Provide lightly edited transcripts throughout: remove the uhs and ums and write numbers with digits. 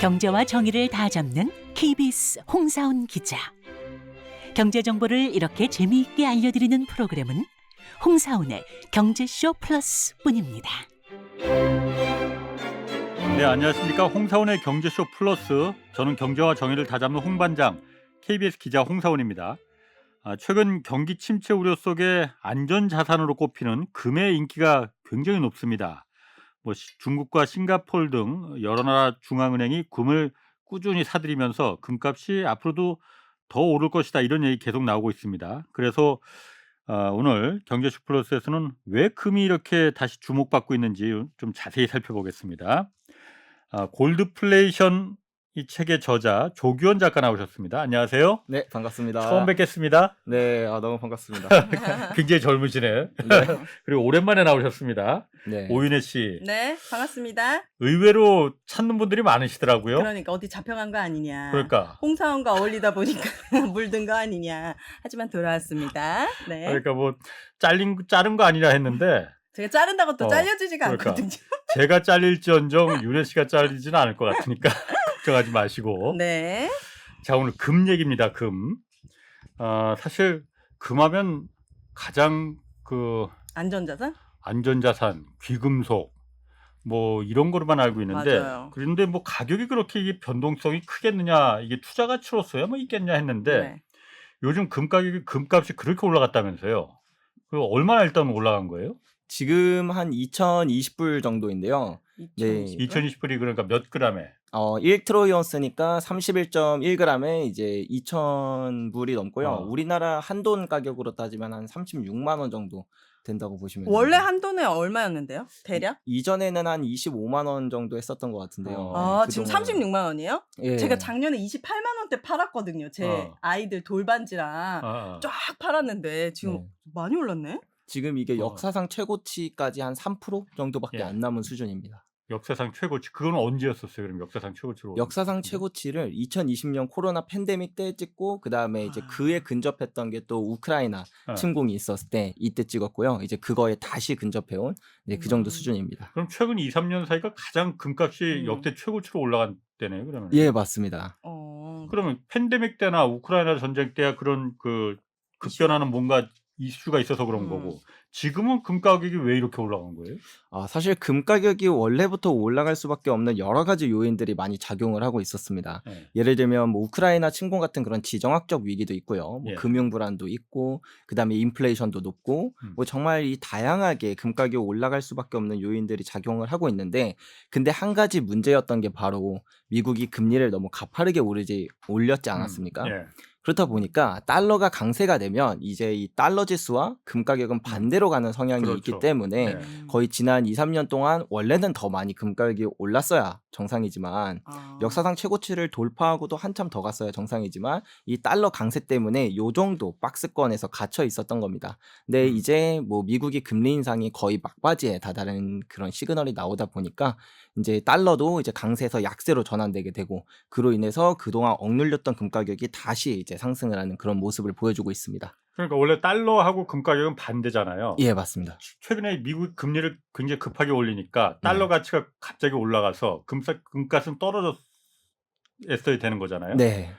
경제와 정의를 다 잡는 KBS 홍사훈 기자. 경제 정보를 이렇게 재미있게 알려드리는 프로그램은 홍사훈의 경제쇼 플러스뿐입니다. 네, 안녕하십니까. 홍사훈의 경제쇼 플러스. 저는 경제와 정의를 다잡는 홍반장 KBS 기자 홍사훈입니다. 최근 경기 침체 우려 속에 안전자산으로 꼽히는 금의 인기가 굉장히 높습니다. 중국과 싱가포르 등 여러 나라 중앙은행이 금을 꾸준히 사들이면서 금값이 앞으로도 더 오를 것이다, 이런 얘기 계속 나오고 있습니다. 그래서 오늘 경제쇼 플러스에서는 왜 금이 이렇게 다시 주목받고 있는지 좀 자세히 살펴보겠습니다. 골드플레이션 이 책의 저자 조규원 작가 나오셨습니다. 안녕하세요. 네, 반갑습니다. 처음 뵙겠습니다. 네, 너무 반갑습니다. 굉장히 젊으시네. 네. 그리고 오랜만에 나오셨습니다. 네. 오윤혜 씨. 네, 반갑습니다. 의외로 찾는 분들이 많으시더라고요. 그러니까 어디 잡혀간 거 아니냐. 그러니까. 홍사원과 어울리다 보니까 물든 거 아니냐. 하지만 돌아왔습니다. 네. 그러니까 뭐 자른 거 아니라 했는데 제가 자른다고 또 잘려주지가 그러니까. 않거든요. 제가 잘릴지언정 윤혜 씨가 잘리지는 않을 것 같으니까 걱정하지 마시고. 네. 자, 오늘 금 얘기입니다. 금. 사실 금하면 가장 안전자산? 안전자산, 귀금속 뭐 이런 거로만 알고 있는데, 맞아요. 그런데 뭐 가격이 그렇게 이게 변동성이 크겠느냐, 이게 투자 가치로서야 뭐 있겠냐 했는데 네. 요즘 금값이 그렇게 올라갔다면서요. 그 얼마나 일단 올라간 거예요? 지금 한 2020불 정도인데요. 네. 2020불이 그러니까 몇 그램에? 1트로이언스니까 31.1g에 이제 2,000불이 넘고요. 어. 우리나라 한돈 가격으로 따지면 한 36만 원 정도 된다고 보시면 원래 됩니다. 한돈에 얼마였는데요? 대략? 이전에는 한 25만 원 정도 했었던 것 같은데요. 지금 그동안. 36만 원이에요? 예. 제가 작년에 28만 원대 팔았거든요. 제 어. 아이들 돌반지랑 쫙 팔았는데 지금 네. 많이 올랐네? 지금 이게 역사상 최고치까지 한 3% 정도밖에 예. 안 남은 수준입니다. 역사상 최고치. 그건 언제였었어요? 그럼 역사상 최고치로? 역사상 최고치를 2020년 코로나 팬데믹 때 찍고, 그다음에 이제 그에 근접했던 게 또 우크라이나 침공이 있었을 때 이때 찍었고요. 이제 그거에 다시 근접해온 그 정도 수준입니다. 그럼 최근 2, 3년 사이가 가장 금값이 역대 최고치로 올라간 때네요, 그러면. 예, 맞습니다. 그러면 팬데믹 때나 우크라이나 전쟁 때야 그런 급변하는 뭔가 이슈가 있어서 그런 거고, 지금은 금 가격이 왜 이렇게 올라간 거예요? 사실 금 가격이 원래부터 올라갈 수밖에 없는 여러 가지 요인들이 많이 작용을 하고 있었습니다. 네. 예를 들면 뭐 우크라이나 침공 같은 그런 지정학적 위기도 있고요. 뭐 예. 금융 불안도 있고, 그다음에 인플레이션도 높고, 뭐 정말 이 다양하게 금 가격이 올라갈 수밖에 없는 요인들이 작용을 하고 있는데, 근데 한 가지 문제였던 게 바로 미국이 금리를 너무 가파르게 올렸지 않았습니까? 예. 그렇다 보니까 달러가 강세가 되면 이제 이 달러 지수와 금 가격은 반대로 가는 성향이 그렇죠. 있기 때문에 거의 지난 2, 3년 동안 원래는 더 많이 금 가격이 올랐어야 정상이지만, 역사상 최고치를 돌파하고도 한참 더 갔어야 정상이지만, 이 달러 강세 때문에 요 정도 박스권에서 갇혀 있었던 겁니다. 근데 이제 뭐 미국이 금리 인상이 거의 막바지에 다다른 그런 시그널이 나오다 보니까 이제 달러도 이제 강세에서 약세로 전환되게 되고, 그로 인해서 그동안 억눌렸던 금 가격이 다시 이제 상승을 하는 그런 모습을 보여주고 있습니다. 그러니까 원래 달러하고 금 가격은 반대잖아요. 예, 맞습니다. 최근에 미국 금리를 굉장히 급하게 올리니까 달러 가치가 갑자기 올라가서 금값은 떨어졌어야 되는 거잖아요. 네.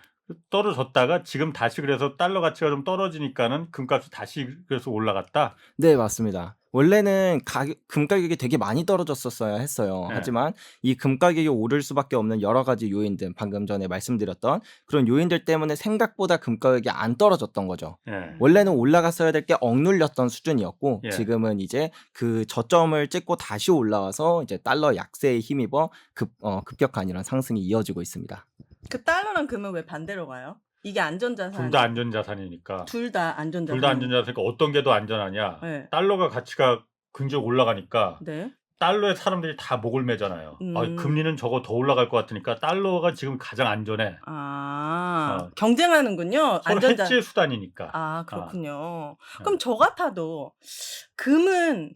떨어졌다가 지금 다시 그래서 달러 가치가 좀 떨어지니까는 금값이 다시 그래서 올라갔다. 네, 맞습니다. 원래는 금 가격이 되게 많이 떨어졌었어야 했어요. 네. 하지만 이 금 가격이 오를 수밖에 없는 여러 가지 요인들, 방금 전에 말씀드렸던 그런 요인들 때문에 생각보다 금 가격이 안 떨어졌던 거죠. 예. 원래는 올라갔어야 될 게 억눌렸던 수준이었고, 예. 지금은 이제 그 저점을 찍고 다시 올라와서 이제 달러 약세에 힘입어 급격한 이런 상승이 이어지고 있습니다. 그 달러랑 금은 왜 반대로 가요? 이게 안전자산. 둘 다 안전자산이니까. 둘 다 안전자산. 둘 다 안전자산이니까 어떤 게 더 안전하냐? 네. 달러가 가치가 굉장히 올라가니까 네. 달러에 사람들이 다 목을 매잖아요. 금리는 저거 더 올라갈 것 같으니까 달러가 지금 가장 안전해. 경쟁하는군요. 서로 해지의 수단이니까. 그렇군요. 그럼 저 같아도 금은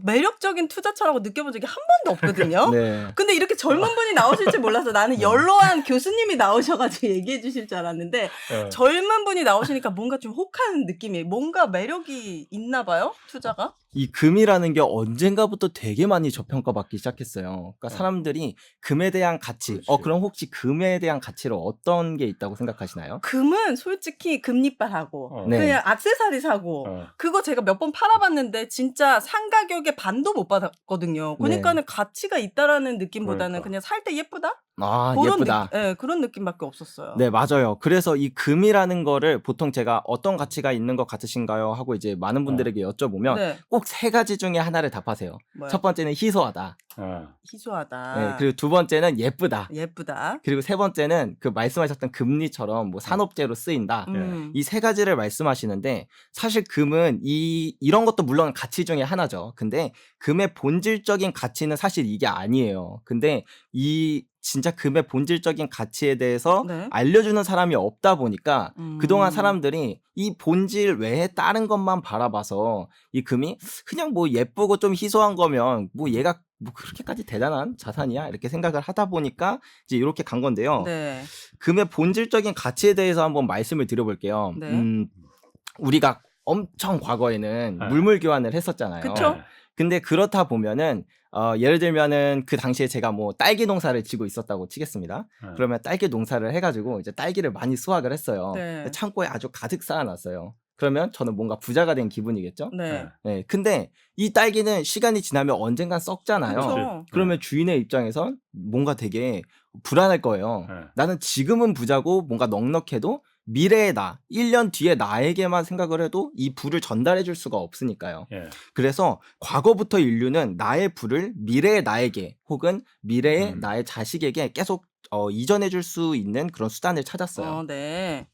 매력적인 투자처라고 느껴본 적이 한 번도 없거든요. 네. 근데 이렇게 젊은 분이 나오실 줄 몰라서 나는 연로한 교수님이 나오셔가지고 얘기해 주실 줄 알았는데 젊은 분이 나오시니까 뭔가 좀 혹한 느낌이, 뭔가 매력이 있나 봐요, 투자가? 이 금이라는 게 언젠가부터 되게 많이 저평가받기 시작했어요. 그러니까 어. 사람들이 금에 대한 가치, 그렇지. 그럼 혹시 금에 대한 가치를 어떤 게 있다고 생각하시나요? 금은 솔직히 금리빨하고 어. 네. 그냥 액세서리 사고 어. 그거 제가 몇 번 팔아봤는데 진짜 상가격의 반도 못 받았거든요. 그러니까는 가치가 있다라는 느낌보다는 그러니까. 그냥 살 때 예쁘다? 아, 그런 예쁘다. 그런 느낌밖에 없었어요. 네, 맞아요. 그래서 이 금이라는 거를 보통 제가 어떤 가치가 있는 것 같으신가요? 하고 이제 많은 분들에게 여쭤보면 네. 꼭 세 가지 중에 하나를 답하세요. 뭐야? 첫 번째는 희소하다. 어. 희소하다. 네, 그리고 두 번째는 예쁘다. 예쁘다. 그리고 세 번째는 그 말씀하셨던 금리처럼 뭐 산업재로 쓰인다. 이 세 가지를 말씀하시는데 사실 금은 이런 것도 물론 가치 중에 하나죠. 근데 금의 본질적인 가치는 사실 이게 아니에요. 근데 이 진짜 금의 본질적인 가치에 대해서 네. 알려주는 사람이 없다 보니까 그동안 음. 사람들이 이 본질 외에 다른 것만 바라봐서 이 금이 그냥 뭐 예쁘고 좀 희소한 거면 뭐 얘가 뭐 그렇게까지 대단한 자산이야 이렇게 생각을 하다 보니까 이제 이렇게 간 건데요. 네. 금의 본질적인 가치에 대해서 한번 말씀을 드려볼게요. 네. 우리가 엄청 과거에는 네. 물물 교환을 했었잖아요. 그쵸? 네. 근데 그렇다 보면은 예를 들면은 그 당시에 제가 뭐 딸기 농사를 지고 있었다고 치겠습니다. 네. 그러면 딸기 농사를 해가지고 이제 딸기를 많이 수확을 했어요. 네. 창고에 아주 가득 쌓아놨어요. 그러면 저는 뭔가 부자가 된 기분이겠죠? 네. 네. 근데 이 딸기는 시간이 지나면 언젠간 썩잖아요. 그쵸. 그러면 주인의 입장에선 뭔가 되게 불안할 거예요. 네. 나는 지금은 부자고 뭔가 넉넉해도 미래의 나, 1년 뒤에 나에게만 생각을 해도 이 부를 전달해 줄 수가 없으니까요. 예. 그래서 과거부터 인류는 나의 부를 미래의 나에게 혹은 미래의 음. 나의 자식에게 계속 이전해 줄 수 있는 그런 수단을 찾았어요. 네.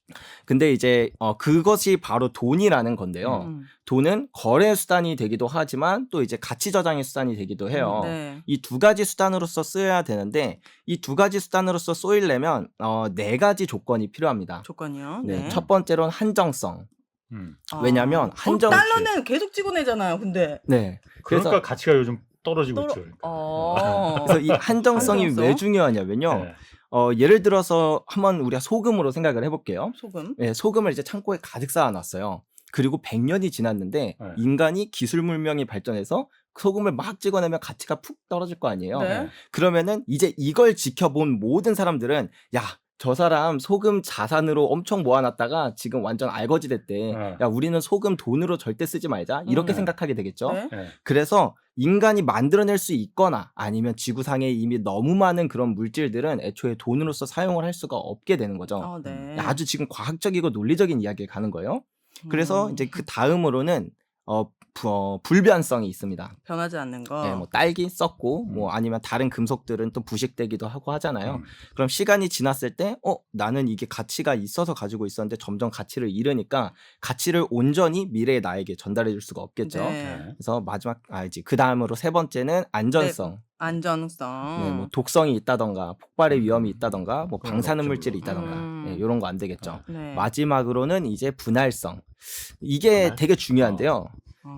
근데 이제 그것이 바로 돈이라는 건데요. 돈은 거래 수단이 되기도 하지만 또 이제 가치 저장의 수단이 되기도 해요. 네. 이 두 가지 수단으로서 쓰여야 되는데 이 두 가지 수단으로서 쏘이려면 네 가지 조건이 필요합니다. 조건이요. 네, 네. 첫 번째로는 한정성. 음. 왜냐면 한정- 달러는 계속 찍어내잖아요. 근데. 네. 그러니까 그래서 가치가 요즘 떨어지고 떨어- 있죠. 그러니까. 그래서 이 한정성이 한정성? 왜 중요하냐면요. 네. 예를 들어서 한번 우리가 소금으로 생각을 해볼게요. 소금. 네, 소금을 이제 창고에 가득 쌓아놨어요. 그리고 100년이 지났는데 네. 인간이 기술 문명이 발전해서 소금을 막 찍어내면 가치가 푹 떨어질 거 아니에요. 네. 그러면은 이제 이걸 지켜본 모든 사람들은 야, 저 사람 소금 자산으로 엄청 모아놨다가 지금 완전 알거지 됐대. 네. 야, 우리는 소금 돈으로 절대 쓰지 말자. 이렇게 네. 생각하게 되겠죠. 네. 네. 그래서 인간이 만들어낼 수 있거나 아니면 지구상에 이미 너무 많은 그런 물질들은 애초에 돈으로서 사용을 할 수가 없게 되는 거죠. 네. 아주 지금 과학적이고 논리적인 이야기를 가는 거예요. 그래서 이제 그 다음으로는 불변성이 있습니다. 변하지 않는 거. 네, 뭐 딸기 썩고 뭐 아니면 다른 금속들은 또 부식되기도 하고 하잖아요. 음. 그럼 시간이 지났을 때 나는 이게 가치가 있어서 가지고 있었는데 점점 가치를 잃으니까 가치를 온전히 미래의 나에게 전달해 줄 수가 없겠죠. 네. 그래서 마지막 이제 그 다음으로 세 번째는 안전성. 안전성. 네, 뭐 독성이 있다던가 폭발의 위험이 있다던가 뭐 그런 방사능 거 물질이 없죠, 있다던가 음. 네, 이런 거 안 되겠죠. 네. 마지막으로는 이제 분할성. 이게 분할? 되게 중요한데요.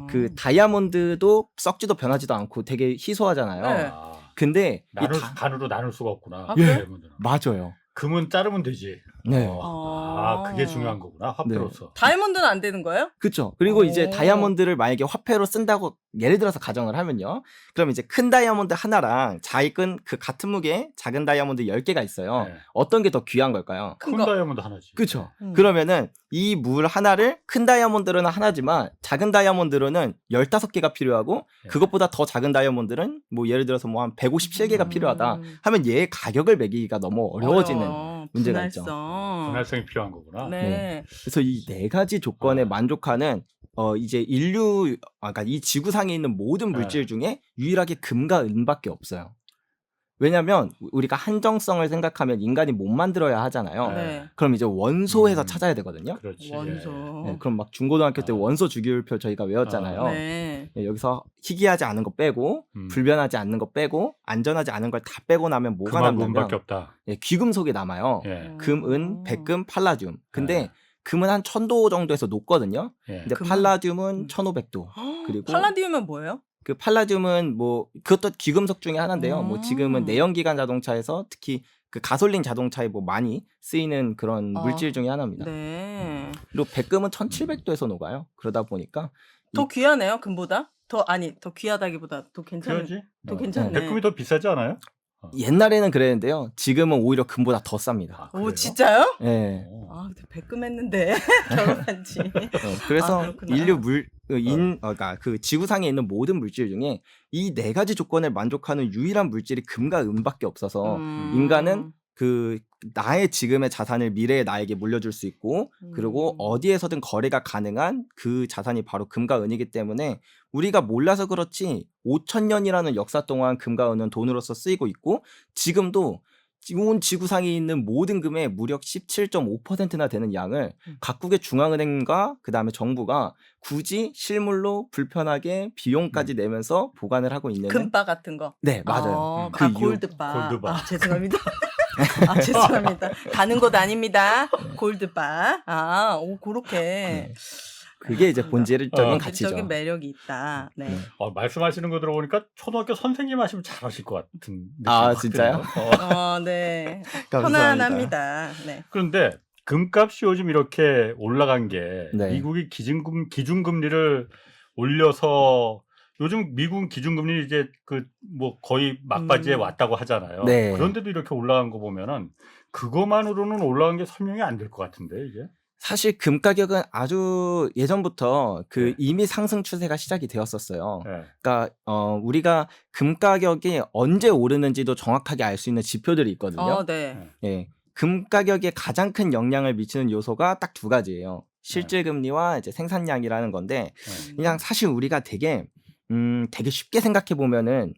그 다이아몬드도 썩지도 변하지도 않고 되게 희소하잖아요. 네. 아, 근데 이 반으로 나눌 수가 없구나. 아, 그래요? 다이아몬드는. 맞아요. 금은 자르면 되지. 네. 그게 중요한 거구나. 화폐로서. 다이아몬드는 안 되는 거예요? 그렇죠. 그리고 이제 오. 다이아몬드를 만약에 화폐로 쓴다고 예를 들어서 가정을 하면요. 그럼 이제 큰 다이아몬드 하나랑 작은 그 같은 무게 작은 다이아몬드 10개가 있어요. 네. 어떤 게 더 귀한 걸까요? 큰 큰 거. 다이아몬드 하나지. 그렇죠. 음. 그러면은 이 물 하나를 큰 다이아몬드로는 하나지만 작은 다이아몬드로는 15개가 필요하고 예. 그것보다 더 작은 다이아몬드는 뭐 예를 들어서 뭐 한 157개가 필요하다 하면 얘의 가격을 매기기가 너무 어려워지는 어려워. 문제가 있죠. 분할성이 필요한 거구나. 네. 그래서 이 네 가지 조건에 만족하는 이제 인류 그러니까 이 지구상에 있는 모든 물질 중에 유일하게 금과 은밖에 없어요. 왜냐면 우리가 한정성을 생각하면 인간이 못 만들어야 하잖아요. 네. 그럼 이제 원소에서 음. 찾아야 되거든요. 그렇지. 원소. 네, 그럼 막 중고등학교 때 아. 원소 주기율표 저희가 외웠잖아요. 네. 네, 여기서 희귀하지 않은 거 빼고 음. 불변하지 않는 거 빼고 안전하지 않은 걸 다 빼고 나면 뭐가 금하고 남냐면 은밖에 없다. 귀금속이 남아요. 예. 금, 은, 백금, 팔라듐. 근데 네. 금은 한 1000도 정도에서 녹거든요. 예. 근데 금은? 팔라듐은 1500도. 그리고 팔라디움은 뭐예요? 그 팔라듐은 뭐 그것도 귀금속 중에 하나인데요. 뭐 지금은 음. 내연기관 자동차에서 특히 그 가솔린 자동차에 뭐 많이 쓰이는 그런 아. 물질 중에 하나입니다. 네. 그리고 백금은 1700도에서 녹아요. 그러다 보니까 더 귀하네요, 금보다? 더 귀하다기보다 더 그러지? 더 괜찮네. 백금이 더 비싸지 않아요? 옛날에는 그랬는데요. 지금은 오히려 금보다 더 쌉니다. 아, 오, 그래요? 진짜요? 예. 오. 아, 근데 백금했는데 결혼한 지. 그래서 그렇구나. 인류 그러니까 그 지구상에 있는 모든 물질 중에 이 4가지 조건을 만족하는 유일한 물질이 금과 은밖에 없어서 인간은 그 나의 지금의 자산을 미래의 나에게 물려줄 수 있고 그리고 어디에서든 거래가 가능한 그 자산이 바로 금과 은이기 때문에 우리가 몰라서 그렇지 5,000년이라는 역사 동안 금과 은은 돈으로서 쓰이고 있고 지금도 온 지구상에 있는 모든 금의 무려 17.5%나 되는 양을 각국의 중앙은행과 그다음에 정부가 굳이 실물로 불편하게 비용까지 내면서 보관을 하고 있는 금바 같은 거. 네, 맞아요. 그 이유. 골드바. 골드바. 아, 죄송합니다. 아, 죄송합니다. 가는 곳 아닙니다. 골드바. 아, 오, 그렇게. 네. 그게 이제 본질적인 가치죠. 본질적인 매력이 있다. 네. 말씀하시는 거 들어보니까 초등학교 선생님 하시면 잘하실 것 같은 느낌이 아, 확 진짜요? 드네요. 네. 감사합니다. 편안합니다. 네. 그런데 금값이 요즘 이렇게 올라간 게 네. 미국이 기준금리를 올려서 요즘 미국 기준금리 이제 그 뭐 거의 막바지에 왔다고 하잖아요. 네. 그런데도 이렇게 올라간 거 보면은 그것만으로는 올라간 게 설명이 안 될 것 같은데 이게. 사실 금 가격은 아주 예전부터 네. 이미 상승 추세가 시작이 되었었어요. 네. 그러니까 우리가 금 가격이 언제 오르는지도 정확하게 알 수 있는 지표들이 있거든요. 네. 예. 금 가격에 가장 큰 영향을 미치는 요소가 딱 2가지예요. 실질 금리와 이제 생산량이라는 건데 그냥 사실 우리가 되게 쉽게 생각해 보면은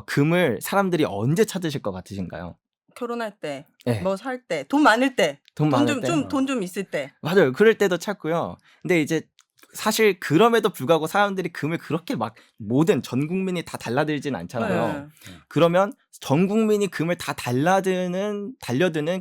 금을 사람들이 언제 찾으실 것 같으신가요? 결혼할 때, 네. 뭐 살 때, 돈 많을 때, 돈 많을 때. 돈 좀 있을 때. 맞아요. 그럴 때도 찾고요. 근데 이제 사실 그럼에도 불구하고 사람들이 금을 그렇게 막 모든 전 국민이 다 달라들진 않잖아요. 네. 그러면 전 국민이 금을 다 달려드는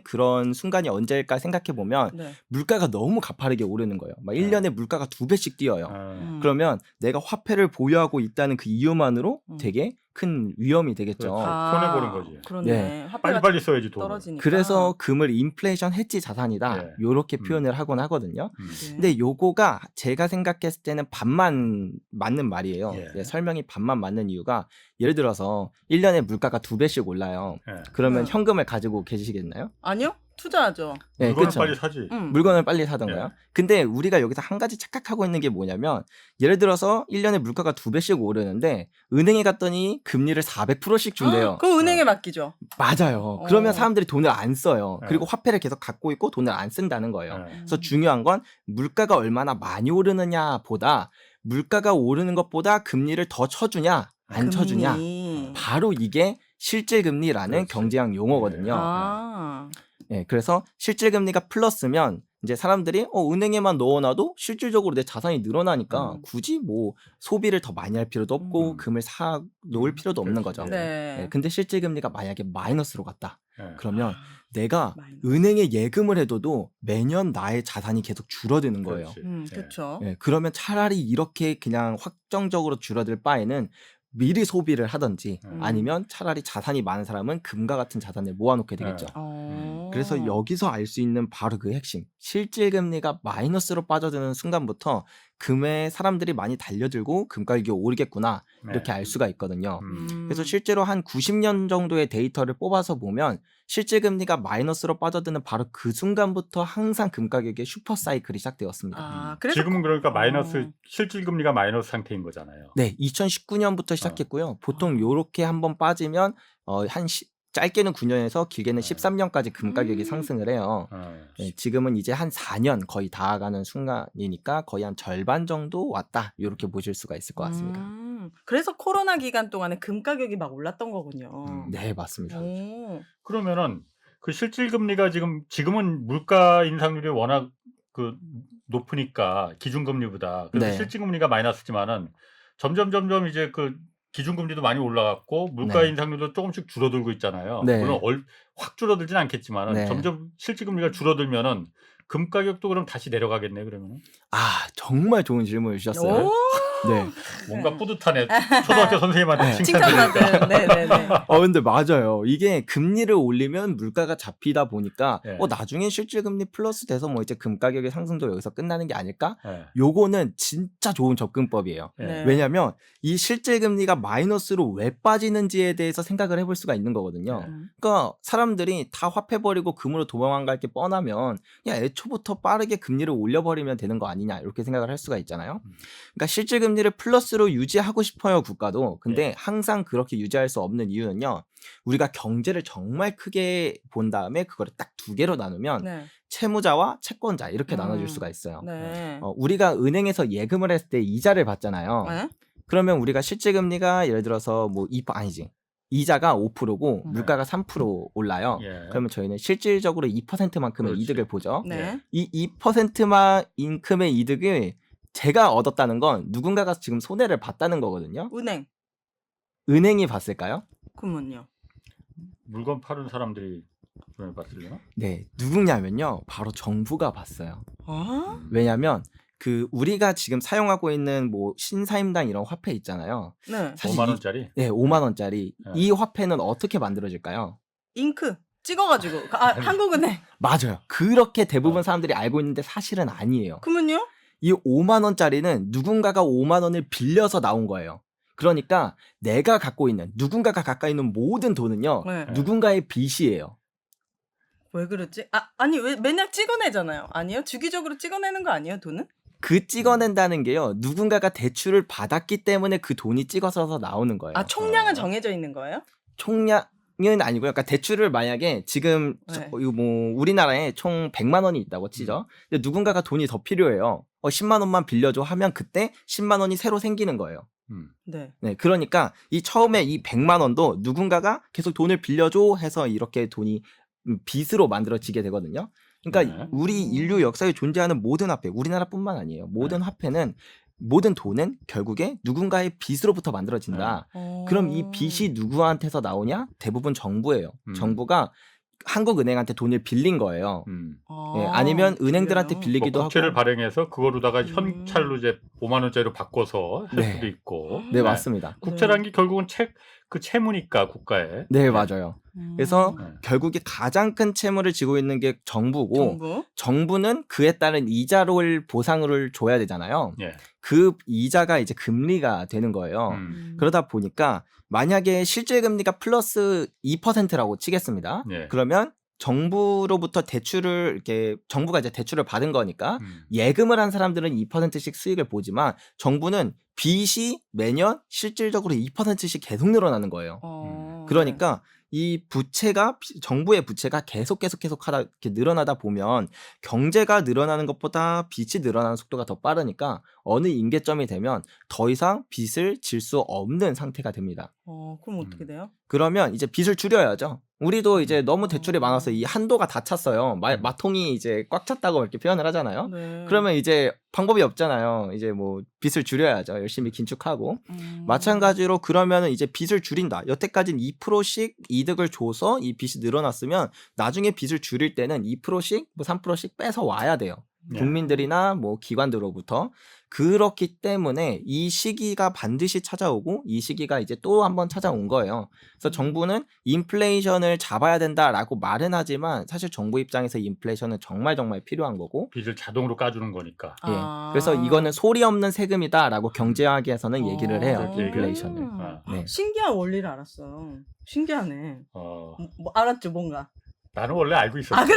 그런 순간이 언제일까 생각해 보면 네. 물가가 너무 가파르게 오르는 거예요. 막 1년에 물가가 2배씩 뛰어요. 그러면 내가 화폐를 보유하고 있다는 그 이유만으로 되게 큰 위험이 되겠죠. 그렇죠. 손해 보는 거지. 그렇네. 네. 화폐가 빨리 써야지 돈을. 떨어지니까. 그래서 금을 인플레이션 해지 자산이다. 네. 요렇게 표현을 하곤 하거든요. 네. 근데 요거가 제가 생각했을 때는 반만 맞는 말이에요. 예. 네, 설명이 반만 맞는 이유가 예를 들어서 1년에 물가가 2배씩 올라요. 예. 그러면 네. 현금을 가지고 계시겠나요? 아니요? 투자하죠. 네, 물건을 그렇죠. 빨리 사지. 물건을 빨리 사던가요? 예. 근데 우리가 여기서 한 가지 착각하고 있는 게 뭐냐면 예를 들어서 1년에 물가가 2배씩 오르는데 은행에 갔더니 금리를 400%씩 준대요. 그럼 은행에 맡기죠. 맞아요. 그러면 어. 사람들이 돈을 안 써요. 예. 그리고 화폐를 계속 갖고 있고 돈을 안 쓴다는 거예요. 예. 그래서 중요한 건 물가가 얼마나 많이 오르느냐보다 물가가 오르는 것보다 금리를 더 쳐주냐 안 쳐주냐 금리. 바로 이게 실질금리라는 그렇지. 경제학 용어거든요. 아. 예, 그래서 실질금리가 플러스면 이제 사람들이 은행에만 넣어놔도 실질적으로 내 자산이 늘어나니까 굳이 뭐 소비를 더 많이 할 필요도 없고 금을 사 놓을 필요도 없는 거죠. 그렇지. 네. 예, 근데 실질금리가 만약에 마이너스로 갔다. 예. 그러면 내가 마이너스. 은행에 예금을 해둬도 매년 나의 자산이 계속 줄어드는 거예요. 그렇지. 예. 그렇죠. 예, 그러면 차라리 이렇게 그냥 확정적으로 줄어들 바에는 미리 소비를 하든지 아니면 차라리 자산이 많은 사람은 금과 같은 자산을 모아놓게 되겠죠. 그래서 여기서 알 수 있는 바로 그 핵심. 실질금리가 마이너스로 빠져드는 순간부터 금에 사람들이 많이 달려들고 금 가격이 오르겠구나 이렇게 알 수가 있거든요. 그래서 실제로 한 90년 정도의 데이터를 뽑아서 보면 실질금리가 마이너스로 빠져드는 바로 그 순간부터 항상 금 가격의 슈퍼 사이클이 시작되었습니다. 아, 그래서 지금은 그러니까 마이너스 실질금리가 마이너스 상태인 거잖아요. 네, 2019년부터 시작했고요. 보통 요렇게 한번 빠지면 짧게는 9년에서 길게는 13년까지 금 가격이 상승을 해요. 네, 지금은 이제 한 4년 거의 다 가는 순간이니까 거의 한 절반 정도 왔다. 이렇게 보실 수가 있을 것 같습니다. 그래서 코로나 기간 동안에 금 가격이 막 올랐던 거군요. 네, 맞습니다. 오. 그러면은 그 실질금리가 지금은 물가 인상률이 워낙 그 높으니까 기준금리보다 그래서 네. 실질금리가 마이너스지만은 점점 이제 그 기준금리도 많이 올라갔고 물가 네. 인상률도 조금씩 줄어들고 있잖아요. 네. 물론 확 줄어들진 않겠지만은 네. 점점 실질금리가 줄어들면은 금 가격도 그럼 다시 내려가겠네 그러면은. 아, 정말 좋은 질문을 주셨어요. 오, 네. 뭔가 뿌듯하네. 초등학교 선생님한테 네. 칭찬드리니까. 칭찬받은. 네네네. 근데 맞아요. 이게 금리를 올리면 물가가 잡히다 보니까 네. 나중에 실질금리 플러스 돼서 뭐 이제 금 가격의 상승도 여기서 끝나는 게 아닐까? 네. 요거는 진짜 좋은 접근법이에요. 네. 왜냐면 이 실질금리가 마이너스로 왜 빠지는지에 대해서 생각을 해볼 수가 있는 거거든요. 네. 그러니까 사람들이 다 화폐 버리고 금으로 도망갈 게 뻔하면 야 애초부터 빠르게 금리를 올려버리면 되는 거 아니냐 이렇게 생각을 할 수가 있잖아요. 그러니까 실질금리를 플러스로 유지하고 싶어요 국가도. 근데 항상 그렇게 유지할 수 없는 이유는요. 우리가 경제를 정말 크게 본 다음에 그거를 딱 두 개로 나누면 네. 채무자와 채권자 이렇게 음. 나눠줄 수가 있어요. 네. 우리가 은행에서 예금을 했을 때 이자를 받잖아요. 네? 그러면 우리가 실질금리가 예를 들어서 뭐 2% 아니지. 이자가 5%고 물가가 3% 올라요. 예. 그러면 저희는 실질적으로 2%만큼의 그렇지. 이득을 보죠. 네. 이 2%만큼의 이득을 제가 얻었다는 건 누군가가 지금 손해를 봤다는 거거든요. 은행. 은행이 봤을까요? 그러면요. 물건 파는 사람들이 돈을 받으려나? 네, 누구냐면요. 바로 정부가 봤어요. 아? 왜냐면 그 우리가 지금 사용하고 있는 뭐 신사임당 이런 화폐 있잖아요. 네. 사실 5만 원짜리? 네, 5만 원짜리. 네. 이 화폐는 어떻게 만들어질까요? 잉크 찍어가지고. 한국은행. 맞아요. 그렇게 대부분 사람들이 알고 있는데 사실은 아니에요. 그러면요? 이 5만 원짜리는 누군가가 5만 원을 빌려서 나온 거예요. 그러니까 내가 갖고 있는 누군가가 가까이 있는 모든 돈은요. 네. 누군가의 빚이에요. 왜 그러지? 아니 왜 맨날 찍어내잖아요. 아니요? 주기적으로 찍어내는 거 아니에요, 돈은? 그 찍어낸다는 게요. 누군가가 대출을 받았기 때문에 그 돈이 찍어서 나오는 거예요. 총량은 정해져 있는 거예요? 총량은 아니고요. 그러니까 대출을 만약에 지금 네. 이거 뭐 우리나라에 총 100만 원이 있다고 치죠. 근데 누군가가 돈이 더 필요해요. 10만 원만 빌려줘 하면 그때 10만 원이 새로 생기는 거예요. 네. 네, 그러니까 이 처음에 이 100만 원도 누군가가 계속 돈을 빌려줘 해서 이렇게 돈이 빚으로 만들어지게 되거든요. 그러니까 네. 우리 인류 역사에 존재하는 모든 화폐, 우리나라뿐만 아니에요. 모든 화폐는 모든 돈은 결국에 누군가의 빚으로부터 만들어진다. 그럼 이 빚이 누구한테서 나오냐? 대부분 정부예요. 정부가 한국은행한테 돈을 빌린 거예요. 예, 아니면 은행들한테 빌리기도 뭐 국채를 하고. 발행해서 그거로다가 현찰로 이제 5만 원짜리로 바꿔서 할 네. 수도 있고. 네, 맞습니다. 국채라는 게 결국은 그 채무니까 국가에. 네, 맞아요. 그래서 네. 결국에 가장 큰 채무를 지고 있는 게 정부고 정부? 정부는 그에 따른 이자를 보상을 줘야 되잖아요. 예. 그 이자가 이제 금리가 되는 거예요. 그러다 보니까 만약에 실질 금리가 플러스 2%라고 치겠습니다. 예. 그러면 정부로부터 대출을 이렇게 정부가 이제 대출을 받은 거니까 예금을 한 사람들은 2%씩 수익을 보지만 정부는 빚이 매년 실질적으로 2%씩 계속 늘어나는 거예요. 그러니까 이 부채가 정부의 부채가 계속하다 이렇게 늘어나다 보면 경제가 늘어나는 것보다 빚이 늘어나는 속도가 더 빠르니까 어느 임계점이 되면 더 이상 빚을 질 수 없는 상태가 됩니다. 그럼 어떻게 돼요? 그러면 이제 빚을 줄여야죠. 우리도 이제 너무 대출이 많아서 이 한도가 다 찼어요. 마통이 이제 꽉 찼다고 이렇게 표현을 하잖아요. 네. 그러면 이제 방법이 없잖아요. 이제 뭐 빚을 줄여야죠. 열심히 긴축하고. 마찬가지로 그러면은 이제 빚을 줄인다. 여태까지는 2%씩 이득을 줘서 이 빚이 늘어났으면 나중에 빚을 줄일 때는 2%씩 뭐 3%씩 빼서 와야 돼요. 예. 국민들이나 뭐 기관들로부터. 그렇기 때문에 이 시기가 반드시 찾아오고 이 시기가 이제 또 한번 찾아온 거예요. 그래서 정부는 인플레이션을 잡아야 된다라고 말은 하지만 사실 정부 입장에서 인플레이션은 정말 필요한 거고. 빚을 자동으로 까주는 거니까. 예. 그래서 이거는 소리 없는 세금이다라고 경제학에서는 얘기를 해요. 그렇게 인플레이션을. 얘기해요. 네. 신기한 원리를 알았어요. 신기하네. 뭐 알았죠, 뭔가. 나는 원래 알고 있었어. 그래?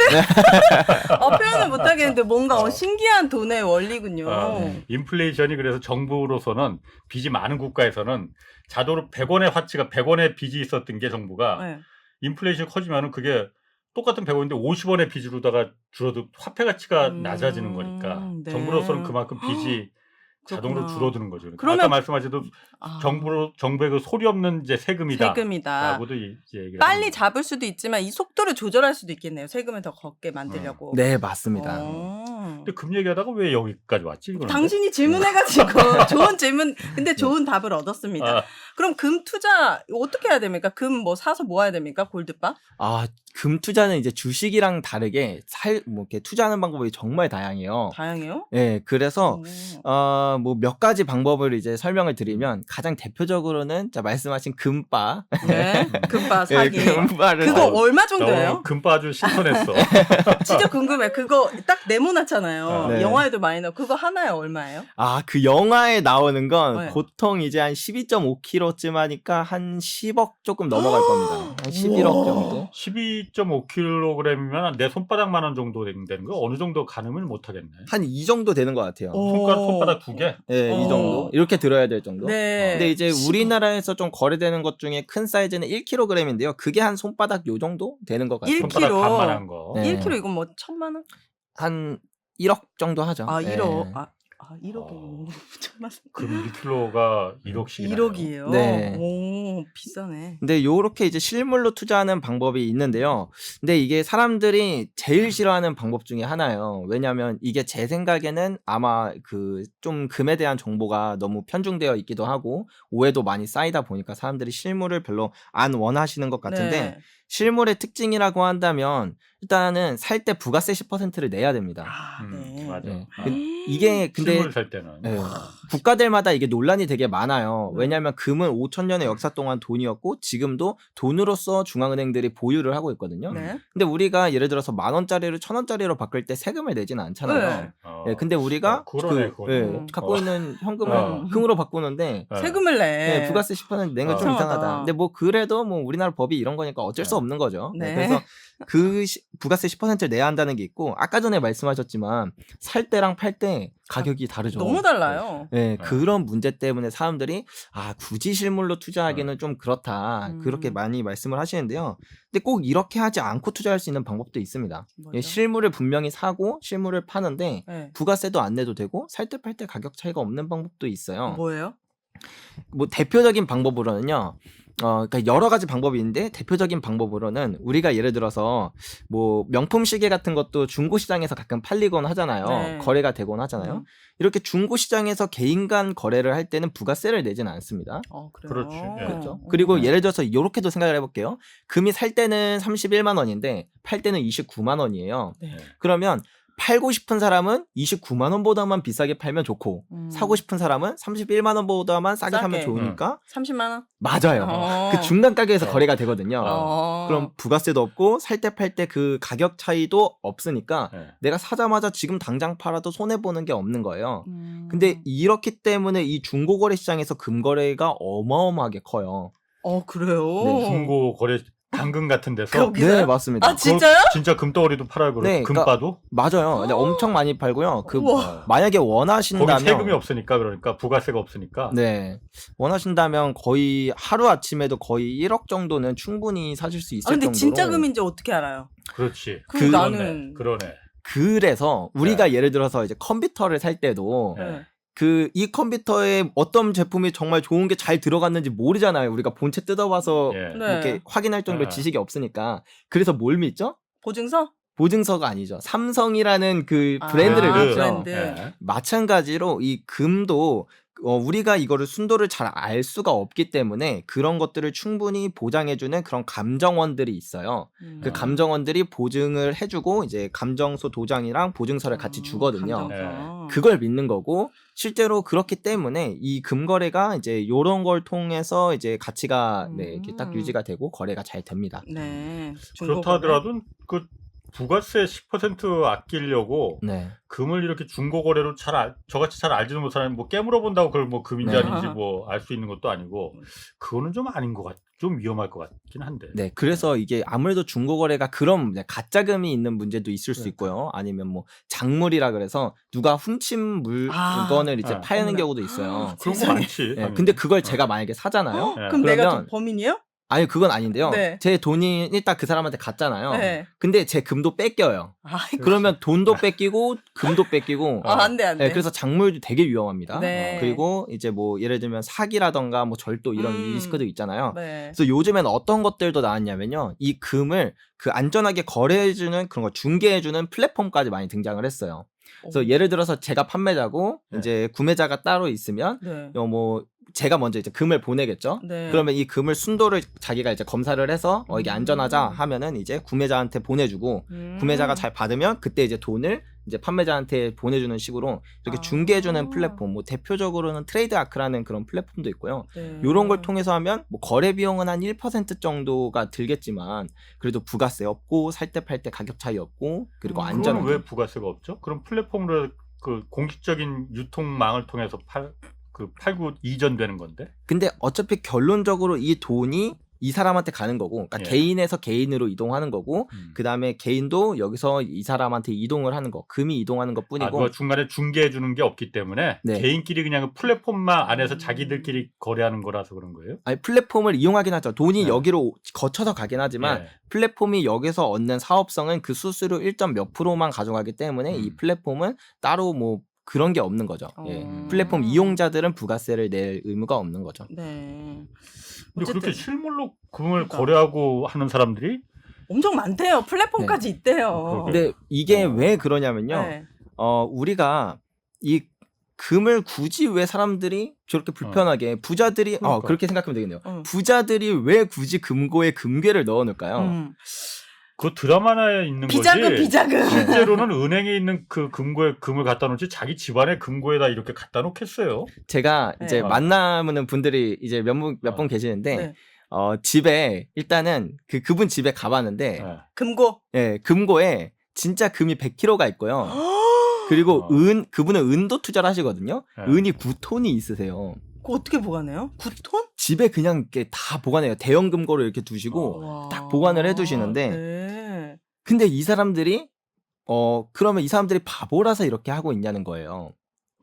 표현을 못 하겠는데 뭔가 신기한 돈의 원리군요. 인플레이션이 그래서 정부로서는 빚이 많은 국가에서는 자동으로 100원의 화치가 100원의 빚이 있었던 게 정부가 네. 인플레이션이 커지면은 그게 똑같은 100원인데 50원의 빚으로다가 줄어도 화폐 가치가 낮아지는 거니까 네. 정부로서는 그만큼 빚이 자동으로 그렇구나. 줄어드는 거죠. 그러면- 아까 말씀하셔도 정부의 그 소리 없는 이제 세금이다. 라고도 이제 얘기를 빨리 하는 거죠. 잡을 수도 있지만 이 속도를 조절할 수도 있겠네요. 세금을 더 걷게 만들려고. 네, 맞습니다. 근데 금 얘기하다가 왜 여기까지 왔지? 그런데? 당신이 질문해가지고 좋은 질문, 근데 좋은 답을 얻었습니다. 아, 그럼 금 투자 어떻게 해야 됩니까? 금 뭐 사서 뭐 해야 됩니까? 골드바? 아, 금 투자는 이제 주식이랑 다르게 뭐 이렇게 투자하는 방법이 정말 다양해요. 다양해요? 예, 그래서 오. 뭐 몇 가지 방법을 이제 설명을 드리면 가장 대표적으로는 자 말씀하신 금바, 네, 금바 예, 사기. 금바를 그거 얼마 나 정도예요? 오늘 금바 아주 신선했어. 진짜 궁금해. 그거 딱 네모나잖아요. 네. 영화에도 많이 나오고 그거 하나에 얼마예요? 아, 그 영화에 나오는 건 네. 보통 이제 한 12.5kg쯤 하니까 한 10억 조금 넘어갈 겁니다. 한 11억 정도. 12.5kg이면 내 손바닥만 한 정도 되는 거 어느 정도 가늠을 못 하겠네. 한 이 정도 되는 것 같아요. 손바닥 두 개? 예, 이 정도. 이렇게 들어야 될 정도. 네. 근데 이제 10억. 우리나라에서 좀 거래되는 것 중에 큰 사이즈는 1kg인데요. 그게 한 손바닥 요 정도 되는 것 같아요. 1kg. 손바닥 반만한 거. 네. 1kg 이건 뭐 1,000만 원? 한 1억 정도 하죠. 아, 1억. 예. 아, 1억이 1,000만 원. 금 1kg가 1억씩이나. 1억이에요. 네. 오, 비싸네. 근데 요렇게 이제 실물로 투자하는 방법이 있는데요. 근데 이게 사람들이 제일 싫어하는 방법 중에 하나예요. 왜냐면 이게 제 생각에는 아마 그 좀 금에 대한 정보가 너무 편중되어 있기도 하고 오해도 많이 쌓이다 보니까 사람들이 실물을 별로 안 원하시는 것 같은데 네. 실물의 특징이라고 한다면 일단은 살 때 부가세 10%를 내야 됩니다. 아, 네. 맞아. 네. 아, 이게 근데 실물을 살 때는. 예, 국가들마다 이게 논란이 되게 많아요. 네. 왜냐하면 금은 5,000년의 역사 동안 돈이었고 지금도 돈으로서 중앙은행들이 보유를 하고 있거든요. 네. 근데 우리가 예를 들어서 10,000원짜리를 1,000원짜리로 바꿀 때 세금을 내지는 않잖아요. 네. 어. 예, 근데 우리가 그러네, 그거네. 예, 갖고 어. 있는 현금을 어. 금으로 바꾸는데 네. 세금을 내. 예, 부가세 10% 낸 건 좀 이상하다. 이상하다. 근데 뭐 그래도 뭐 우리나라 법이 이런 거니까 어쩔 수 네. 없는 거죠. 네. 그래서 그 부가세 10%를 내야 한다는 게 있고 아까 전에 말씀하셨지만 살 때랑 팔 때 가격이 다르죠. 너무 달라요. 네, 그런 문제 때문에 사람들이 굳이 실물로 투자하기는 좀 그렇다. 음. 그렇게 많이 말씀을 하시는데요. 근데 꼭 이렇게 하지 않고 투자할 수 있는 방법도 있습니다. 뭐죠? 예, 실물을 분명히 사고 실물을 파는데 네. 부가세도 안 내도 되고 살 때 팔 때 가격 차이가 없는 방법도 있어요. 뭐예요? 뭐 대표적인 방법으로는요. 그러니까 여러 가지 방법이 있는데 대표적인 방법으로는 우리가 예를 들어서 뭐 명품 시계 같은 것도 중고 시장에서 가끔 팔리곤 하잖아요. 네. 거래가 되곤 하잖아요. 이렇게 중고 시장에서 개인 간 거래를 할 때는 부가세를 내지는 않습니다. 그래요? 그렇지. 예. 그렇죠. 그리고 예를 들어서 이렇게도 생각을 해볼게요. 금이 살 때는 31만 원인데 팔 때는 29만 원이에요. 네. 그러면 팔고 싶은 사람은 29만 원보다만 비싸게 팔면 좋고 사고 싶은 사람은 31만 원보다만 싸게 싸게. 사면 좋으니까 30만 원? 맞아요. 그 중간 가격에서 어. 거래가 되거든요. 그럼 부가세도 없고 살 때 팔 때 그 가격 차이도 없으니까 네. 내가 사자마자 지금 당장 팔아도 손해 보는 게 없는 거예요. 근데 이렇기 때문에 이 중고거래 시장에서 금거래가 어마어마하게 커요. 그래요? 네, 중고 거래 당근 같은 데서 거기서요? 네, 맞습니다. 아, 진짜요? 진짜 금덩어리도 팔아요. 그럼 네, 금바도? 맞아요. 근데 엄청 많이 팔고요. 우와. 만약에 거기 원하신다면 세금이 없으니까 그러니까 부가세가 없으니까. 네. 원하신다면 거의 하루 아침에도 거의 1억 정도는 충분히 사실 수 있을 근데 정도로. 진짜 금인지 어떻게 알아요? 그렇지. 그 그러네. 나는 그러네. 그래서 우리가 예를 들어서 이제 컴퓨터를 살 때도 네. 이 컴퓨터에 어떤 제품이 정말 좋은 게 잘 들어갔는지 모르잖아요. 우리가 본체 뜯어봐서 예. 네. 이렇게 확인할 정도 네. 지식이 없으니까. 그래서 뭘 믿죠? 보증서? 보증서가 아니죠. 삼성이라는 그 아, 브랜드를 믿죠. 브랜드. 예. 마찬가지로 이 금도 우리가 이거를 순도를 잘 알 수가 없기 때문에 그런 것들을 충분히 보장해주는 그런 감정원들이 있어요. 그 감정원들이 보증을 해주고 이제 감정서 도장이랑 보증서를 같이 주거든요. 감정서. 그걸 믿는 거고 실제로 그렇기 때문에 이 금거래가 이제 요런 걸 통해서 이제 가치가 이렇게 딱 유지가 되고 거래가 잘 됩니다. 네. 그렇다 하더라도 그 부가세 10% 아끼려고 네. 금을 이렇게 중고 거래로 저같이 잘 알지도 못하는 뭐 깨물어 본다고 그걸 뭐 금인지 네. 아닌지 뭐 알 수 있는 것도 아니고 그거는 좀 아닌 것 좀 위험할 것 같긴 한데. 네, 그래서 이게 아무래도 중고거래가 그런 가짜금이 있는 문제도 있을 수 있고요. 아니면 뭐 작물이라 그래서 누가 훔친 물건을 이제 네. 파는 어머나. 경우도 있어요. 그런 거 세상에. 많지. 네, 근데 그걸 제가 만약에 사잖아요. 네. 그럼 내가 그러면- 좀 범인이에요? 아니 그건 아닌데요. 네. 제 돈이 일단 그 사람한테 갔잖아요. 네. 근데 제 금도 뺏겨요. 아이고. 그러면 돈도 뺏기고 금도 뺏기고. 안 돼, 안 돼. 네, 그래서 작물도 되게 위험합니다. 네. 그리고 이제 뭐 예를 들면 사기라던가 뭐 절도 이런 리스크도 있잖아요. 네. 그래서 요즘엔 어떤 것들도 나왔냐면요. 이 금을 그 안전하게 거래해주는 그런 거 중개해주는 플랫폼까지 많이 등장을 했어요. 그래서 예를 들어서 제가 판매자고 네. 이제 구매자가 따로 있으면 네. 뭐 제가 먼저 이제 금을 보내겠죠. 네. 그러면 이 금을 순도를 자기가 이제 검사를 해서 이게 안전하자 하면은 이제 구매자한테 보내주고 구매자가 잘 받으면 그때 이제 돈을 이제 판매자한테 보내주는 식으로 이렇게 아. 중개해주는 플랫폼, 뭐 대표적으로는 트레이드 아크라는 그런 플랫폼도 있고요. 네. 요런 걸 통해서 하면 뭐 거래 비용은 한 1% 정도가 들겠지만 그래도 부가세 없고 살 때 팔 때 가격 차이 없고 그리고 그거는 그건 안전하게. 왜 부가세가 없죠? 그럼 플랫폼으로 그 공식적인 유통망을 통해서 팔고 이전되는 건데. 근데 어차피 결론적으로 이 돈이 이 사람한테 가는 거고, 그러니까 예. 개인에서 개인으로 이동하는 거고, 그 다음에 개인도 여기서 이 사람한테 이동을 하는 거, 금이 이동하는 것 뿐이고. 누가 중간에 중개해 주는 게 없기 때문에 네. 개인끼리 그냥 그 플랫폼만 안에서 자기들끼리 거래하는 거라서 그런 거예요? 아니, 플랫폼을 이용하긴 하죠. 돈이 네. 여기로 거쳐서 가긴 하지만 예. 플랫폼이 여기서 얻는 사업성은 그 수수료 1점 몇 프로만 가져가기 때문에 이 플랫폼은 따로 뭐 그런 게 없는 거죠. 예. 플랫폼 이용자들은 부가세를 낼 의무가 없는 거죠. 네. 근데 어쨌든 그렇게 실물로 금을 그러니까. 거래하고 하는 사람들이 엄청 많대요. 플랫폼까지 있대요. 그러게. 근데 이게 왜 그러냐면요. 네. 우리가 이 금을 굳이 왜 사람들이 저렇게 불편하게 부자들이 그러니까. 그렇게 생각하면 되겠네요. 응. 부자들이 왜 굳이 금고에 금괴를 넣어 놓을까요? 그 드라마에 있는 비자금 거지. 비자금. 실제로는 은행에 있는 그 금고에 금을 갖다 놓지 자기 집안의 금고에다 이렇게 갖다 놓겠어요. 제가 네. 이제 만나는 분들이 이제 몇 분 계시는데 네. 집에 일단은 그분 집에 가봤는데 예. 금고. 예, 금고에 진짜 금이 100kg가 있고요. 그리고 그분은 은도 투자를 하시거든요. 네. 은이 9톤이 있으세요. 그거 어떻게 보관해요? 9톤? 집에 그냥 이렇게 다 보관해요. 대형 금고를 이렇게 두시고 딱 보관을 해두시는데 네. 근데 이 사람들이 그러면 이 사람들이 바보라서 이렇게 하고 있냐는 거예요.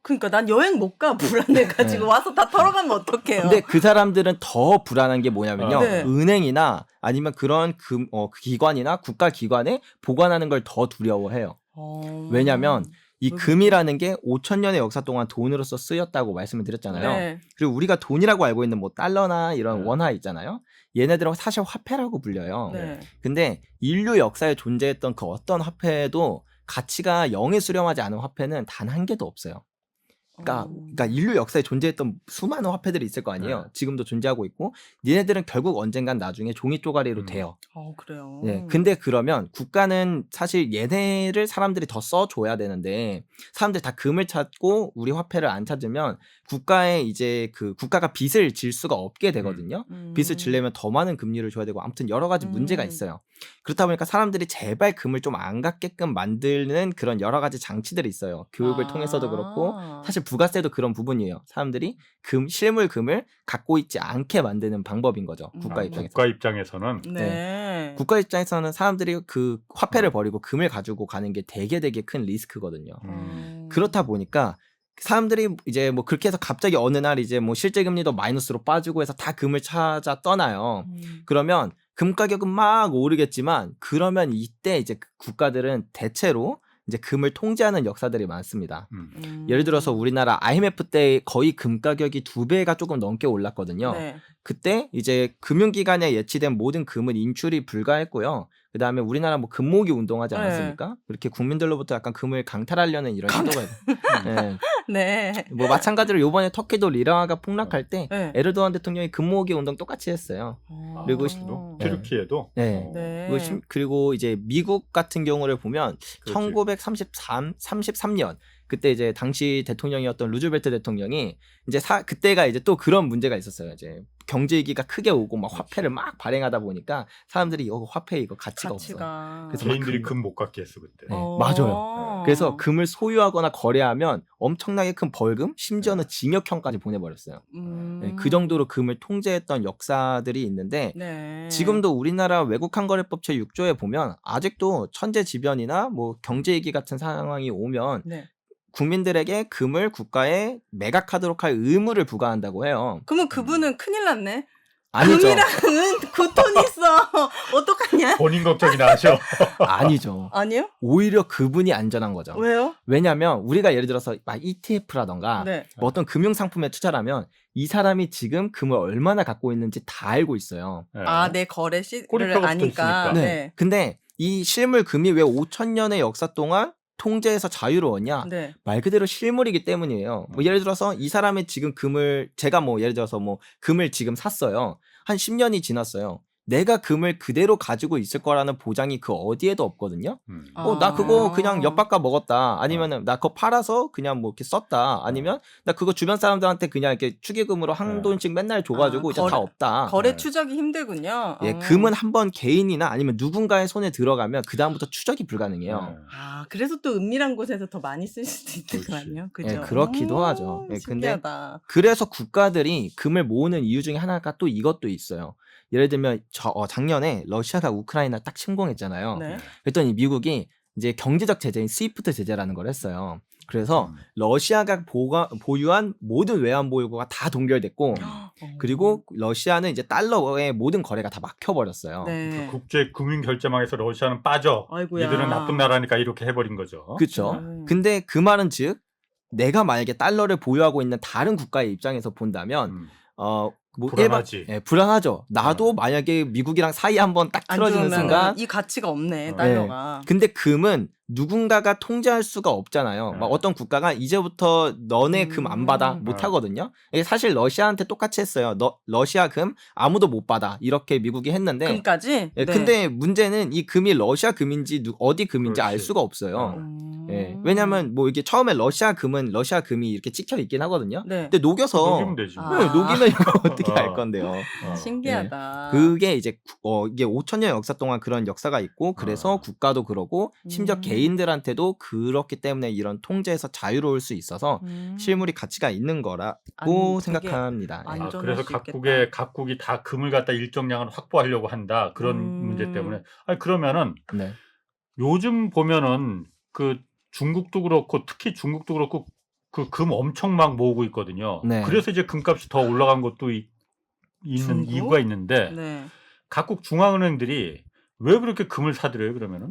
그러니까 난 여행 못 가 불안해가지고 네. 와서 다 털어가면 어떡해요? 근데 그 사람들은 더 불안한 게 뭐냐면요. 네. 은행이나 아니면 그런 기관이나 국가 기관에 보관하는 걸 더 두려워해요. 왜냐면 이 금이라는 게 5,000년의 역사 동안 돈으로서 쓰였다고 말씀을 드렸잖아요. 네. 그리고 우리가 돈이라고 알고 있는 뭐 달러나 이런 네. 원화 있잖아요. 얘네들은 사실 화폐라고 불려요. 네. 근데 인류 역사에 존재했던 그 어떤 화폐에도 가치가 0에 수렴하지 않은 화폐는 단 한 개도 없어요. 그러니까 인류 역사에 존재했던 수많은 화폐들이 있을 거 아니에요. 네. 지금도 존재하고 있고 얘네들은 결국 언젠간 나중에 종이 쪼가리로 돼요. 그래요. 네, 근데 그러면 국가는 사실 얘네를 사람들이 더 써줘야 되는데 사람들이 다 금을 찾고 우리 화폐를 안 찾으면 국가에 이제 그 국가가 빚을 질 수가 없게 되거든요. 빚을 지려면 더 많은 금리를 줘야 되고 아무튼 여러 가지 문제가 있어요. 그렇다 보니까 사람들이 제발 금을 좀 안 갖게끔 만드는 그런 여러 가지 장치들이 있어요. 교육을 통해서도 그렇고 사실 부가세도 그런 부분이에요. 사람들이 실물 금을 갖고 있지 않게 만드는 방법인 거죠. 국가 입장에서. 국가 입장에서는 네. 국가 입장에서는 사람들이 그 화폐를 버리고 금을 가지고 가는 게 되게 큰 리스크거든요. 그렇다 보니까 사람들이 이제 뭐 그렇게 해서 갑자기 어느 날 이제 뭐 실제 금리도 마이너스로 빠지고 해서 다 금을 찾아 떠나요. 그러면 금 가격은 막 오르겠지만 그러면 이때 이제 국가들은 대체로 이제 금을 통제하는 역사들이 많습니다. 예를 들어서 우리나라 IMF 때 거의 금 가격이 2배가 조금 넘게 올랐거든요. 네. 그때 이제 금융기관에 예치된 모든 금은 인출이 불가했고요. 그 다음에 우리나라 뭐 금모기 운동하지 않았습니까? 그렇게 국민들로부터 약간 금을 강탈하려는 이런 시도가 네. 네. 뭐 마찬가지로 요번에 터키도 리라가 폭락할 때 네. 에르도안 대통령이 금모기 운동 똑같이 했어요. 그리고 튀르키예도 네. 네. 그리고 이제 미국 같은 경우를 보면 그렇지. 1933년 그때 이제 당시 대통령이었던 루즈벨트 대통령이 이제 그때가 이제 또 그런 문제가 있었어요. 이제 경제 위기가 크게 오고 막 화폐를 막 발행하다 보니까 사람들이 이거 화폐 이거 가치가 없어. 그래서 막 개인들이 금 못 갖게 했어 그때. 네, 맞아요. 그래서 금을 소유하거나 거래하면 엄청나게 큰 벌금, 심지어는 징역형까지 보내버렸어요. 네, 그 정도로 금을 통제했던 역사들이 있는데 네. 지금도 우리나라 외국환거래법 제6조에 보면 아직도 천재지변이나 뭐 경제위기 같은 상황이 오면 네. 국민들에게 금을 국가에 매각하도록 할 의무를 부과한다고 해요. 그러면 그분은 큰일 났네. 아니죠. 금이랑 은 9톤 있어. 어떡하냐? 본인 걱정이나 하셔. 아니죠. 아니요? 오히려 그분이 안전한 거죠. 왜요? 왜냐하면 우리가 예를 들어서 ETF라던가 네. 뭐 어떤 금융상품에 투자를 하면 이 사람이 지금 금을 얼마나 갖고 있는지 다 알고 있어요. 네. 내 거래 시를 꼬리표가 아니까. 붙어 있으니까. 네. 근데 이 실물 금이 왜 5,000년의 역사 동안 통제에서 자유로웠냐? 네. 말 그대로 실물이기 때문이에요. 뭐 예를 들어서 이 사람의 지금 금을 제가 뭐 예를 들어서 뭐 금을 지금 샀어요. 한 10년이 지났어요. 내가 금을 그대로 가지고 있을 거라는 보장이 그 어디에도 없거든요. 나 그거 그냥 엿바꿔 먹었다. 아니면은 나 그거 팔아서 그냥 뭐 이렇게 썼다. 아니면 나 그거 주변 사람들한테 그냥 이렇게 축의금으로 한 돈씩 맨날 줘가지고 이제 다 없다. 거래 추적이 힘들군요. 예, 금은 한번 개인이나 아니면 누군가의 손에 들어가면 그 다음부터 추적이 불가능해요. 그래서 또 은밀한 곳에서 더 많이 쓸 수도 있는 거 아니에요? 그죠? 예, 그렇기도 하죠. 예, 근데 신기하다. 그래서 국가들이 금을 모으는 이유 중에 하나가 또 이것도 있어요. 예를 들면 작년에 러시아가 우크라이나 딱 침공했잖아요. 네. 그랬더니 미국이 이제 경제적 제재인 스위프트 제재라는 걸 했어요. 그래서 러시아가 보유한 모든 외환 보유고가 다 동결됐고 그리고 러시아는 이제 달러의 모든 거래가 다 막혀버렸어요. 네. 그 국제 금융 결제망에서 러시아는 빠져. 아이고야. 이들은 나쁜 나라니까 이렇게 해버린 거죠. 그렇죠. 근데 그 말은 즉 내가 만약에 달러를 보유하고 있는 다른 국가의 입장에서 본다면 뭐 불안하지. 예, 불안하죠. 나도 만약에 미국이랑 사이 한번 딱 안 틀어지는 좋으면은 순간 이 가치가 없네 달러가. 근데 금은 누군가가 통제할 수가 없잖아요. 막 어떤 국가가 이제부터 너네 금 안 받아 못 하거든요. 이게 사실 러시아한테 똑같이 했어요. 러시아 금 아무도 못 받아 이렇게 미국이 했는데 금까지. 예, 네. 근데 문제는 이 금이 러시아 금인지 어디 금인지 알 그렇지. 수가 없어요. 예, 왜냐면 뭐 이게 처음에 러시아 금이 이렇게 찍혀 있긴 하거든요. 네. 근데 녹여서 녹이면 되지. 네, 녹이면 이거 어떻게 알 건데요. 신기하다. 그게 이제 이게 5,000년 역사 동안 그런 역사가 있고 그래서 국가도 그러고 심지어 개인들한테도 그렇기 때문에 이런 통제에서 자유로울 수 있어서 실물이 가치가 있는 거라고 생각합니다. 예. 안전할 그래서 수 각국이 다 금을 갖다 일정량을 확보하려고 한다. 그런 문제 때문에. 아니 그러면은 네. 요즘 보면은 그 중국도 그렇고 특히 중국도 그렇고 그 금 엄청 막 모으고 있거든요. 네. 그래서 이제 금값이 더 올라간 것도 있는 중국? 이유가 있는데 네. 각국 중앙은행들이 왜 그렇게 금을 사들여요? 그러면은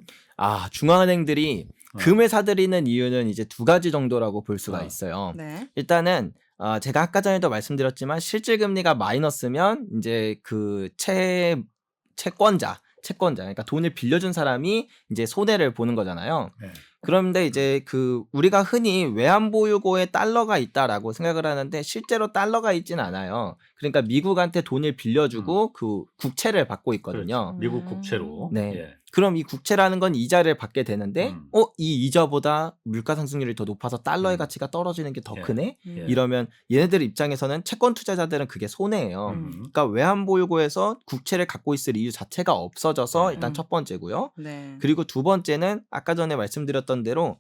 중앙은행들이 금을 사들이는 이유는 이제 두 가지 정도라고 볼 수가 있어요. 네. 일단은 제가 아까 전에도 말씀드렸지만 실질 금리가 마이너스면 이제 그 채권자 그러니까 돈을 빌려준 사람이 이제 손해를 보는 거잖아요. 네. 그런데 이제 그 우리가 흔히 외환 보유고에 달러가 있다라고 생각을 하는데 실제로 달러가 있진 않아요. 그러니까 미국한테 돈을 빌려주고 그 국채를 받고 있거든요. 그렇죠. 미국 국채로. 네. 예. 그럼 이 국채라는 건 이자를 받게 되는데 이 이자보다 물가 상승률이 더 높아서 달러의 가치가 떨어지는 게 더 예. 크네? 예. 이러면 얘네들 입장에서는 채권 투자자들은 그게 손해예요. 그러니까 외환 보유고에서 국채를 갖고 있을 이유 자체가 없어져서 일단 첫 번째고요. 네. 그리고 두 번째는 아까 전에 말씀드렸던 대로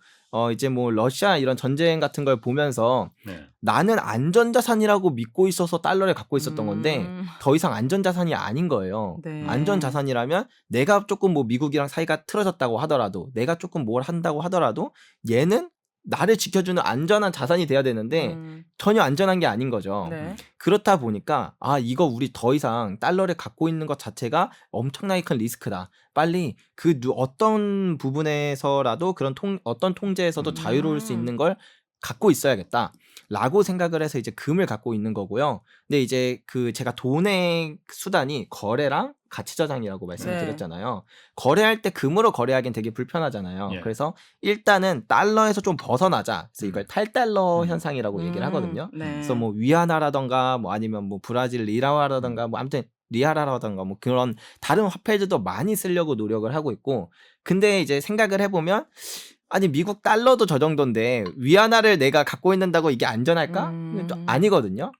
이제 뭐 러시아 이런 전쟁 같은 걸 보면서 네. 나는 안전자산이라고 믿고 있어서 달러를 갖고 있었던 건데 더 이상 안전자산이 아닌 거예요. 네. 안전자산이라면 내가 조금 뭐 미국이랑 사이가 틀어졌다고 하더라도 내가 조금 뭘 한다고 하더라도 얘는 나를 지켜주는 안전한 자산이 돼야 되는데 전혀 안전한 게 아닌 거죠. 네. 그렇다 보니까 이거 우리 더 이상 달러를 갖고 있는 것 자체가 엄청나게 큰 리스크다. 빨리 어떤 부분에서라도 그런 어떤 통제에서도 자유로울 수 있는 걸 갖고 있어야겠다. 라고 생각을 해서 이제 금을 갖고 있는 거고요. 근데 이제 제가 돈의 수단이 거래랑 가치 저장이라고 말씀을 네. 드렸잖아요. 거래할 때 금으로 거래하기엔 되게 불편하잖아요. 예. 그래서 일단은 달러에서 좀 벗어나자. 그래서 이걸 탈달러 현상이라고 얘기를 하거든요. 네. 그래서 뭐 위안화라던가 뭐 아니면 뭐 브라질 리라화라던가 뭐 아무튼 리아라라던가 뭐 그런 다른 화폐들도 많이 쓰려고 노력을 하고 있고 근데 이제 생각을 해보면 아니 미국 달러도 저 정도인데 위안화를 내가 갖고 있는다고 이게 안전할까? 또 아니거든요.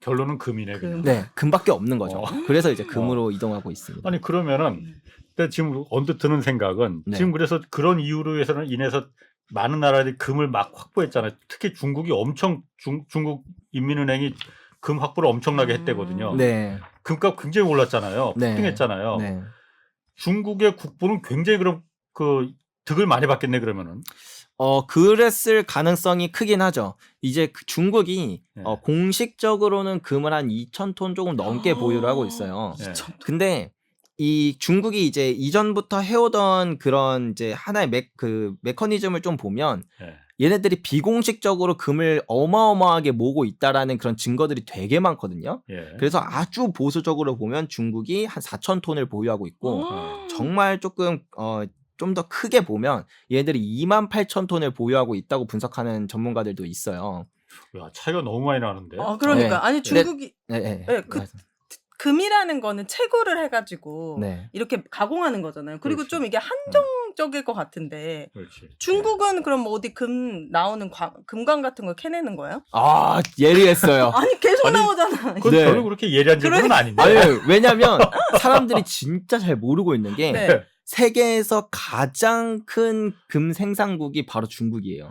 결론은 금이네. 그냥. 네, 금밖에 없는 거죠. 그래서 이제 금으로 이동하고 있습니다. 아니 그러면은 근데 지금 언뜻 드는 생각은 네. 지금 그래서 그런 이유로 인해서 많은 나라들이 금을 막 확보했잖아요. 특히 중국이 엄청 중국 인민은행이 금 확보를 엄청나게 했대거든요. 네, 금값 굉장히 올랐잖아요. 네. 폭등했잖아요. 네. 중국의 국부는 굉장히 그럼 득을 많이 받겠네 그러면은. 그랬을 가능성이 크긴 하죠. 이제 중국이 네. 공식적으로는 금을 한 2,000톤 조금 넘게 보유를 하고 있어요. 네. 근데 이 중국이 이제 이전부터 해오던 그런 이제 하나의 메커니즘을 좀 보면 네. 얘네들이 비공식적으로 금을 어마어마하게 모으고 있다라는 그런 증거들이 되게 많거든요. 예. 그래서 아주 보수적으로 보면 중국이 한 4,000톤을 보유하고 있고 정말 조금 좀 더 크게 보면 얘들이 28,000톤을 보유하고 있다고 분석하는 전문가들도 있어요. 야, 차이가 너무 많이 나는데. 그러니까 네. 아니 중국이 네. 금이라는 거는 채굴을 해가지고 네. 이렇게 가공하는 거잖아요. 그리고 그렇지. 좀 이게 한정적일 것 같은데 그렇지. 중국은 그럼 어디 금 나오는 금광 같은 걸 캐내는 거예요? 아, 예리했어요. 아니 계속 아니, 나오잖아. 그건 네. 별로 그렇게 예리한 질문은 아닌데. 아니, 왜냐면 사람들이 진짜 잘 모르고 있는 게 네. 세계에서 가장 큰 금 생산국이 바로 중국이에요.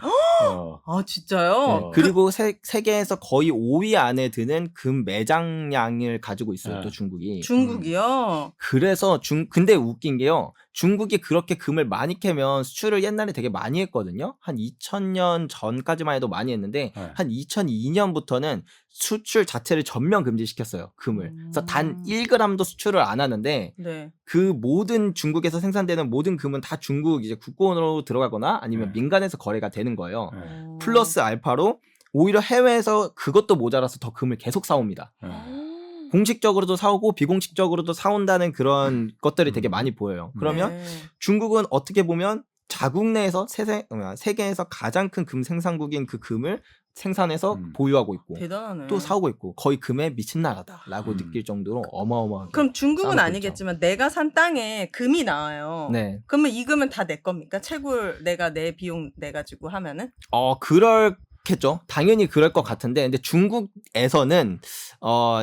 아 진짜요? 어. 그리고 세계에서 거의 5위 안에 드는 금 매장량을 가지고 있어요. 네. 또 중국이. 중국이요? 그래서 근데 웃긴 게요. 중국이 그렇게 금을 많이 캐면 수출을 옛날에 되게 많이 했거든요. 한 2000년 전까지만 해도 많이 했는데 네. 한 2002년부터는 수출 자체를 전면 금지시켰어요. 금을. 그래서 단 1g도 수출을 안 하는데 네. 그 모든 중국에서 생산되는 모든 금은 다 중국 이제 국고로 들어가거나 아니면 네. 민간에서 거래가 되는 거예요. 네. 플러스 알파로 오히려 해외에서 그것도 모자라서 더 금을 계속 사옵니다. 네. 공식적으로도 사오고 비공식적으로도 사온다는 그런 것들이 되게 많이 보여요. 그러면 네. 중국은 어떻게 보면 자국 내에서 세계에서 가장 큰 금 생산국인 그 금을 생산해서 보유하고 있고 대단하네. 또 사오고 있고 거의 금에 미친 나라다라고 느낄 정도로 어마어마하게. 그럼 중국은 싸우고 아니겠지만 내가 산 땅에 금이 나와요. 네. 그러면 이 금은 다 내 겁니까? 채굴 내가 내 비용 내 가지고 하면은? 그렇겠죠. 당연히 그럴 것 같은데 근데 중국에서는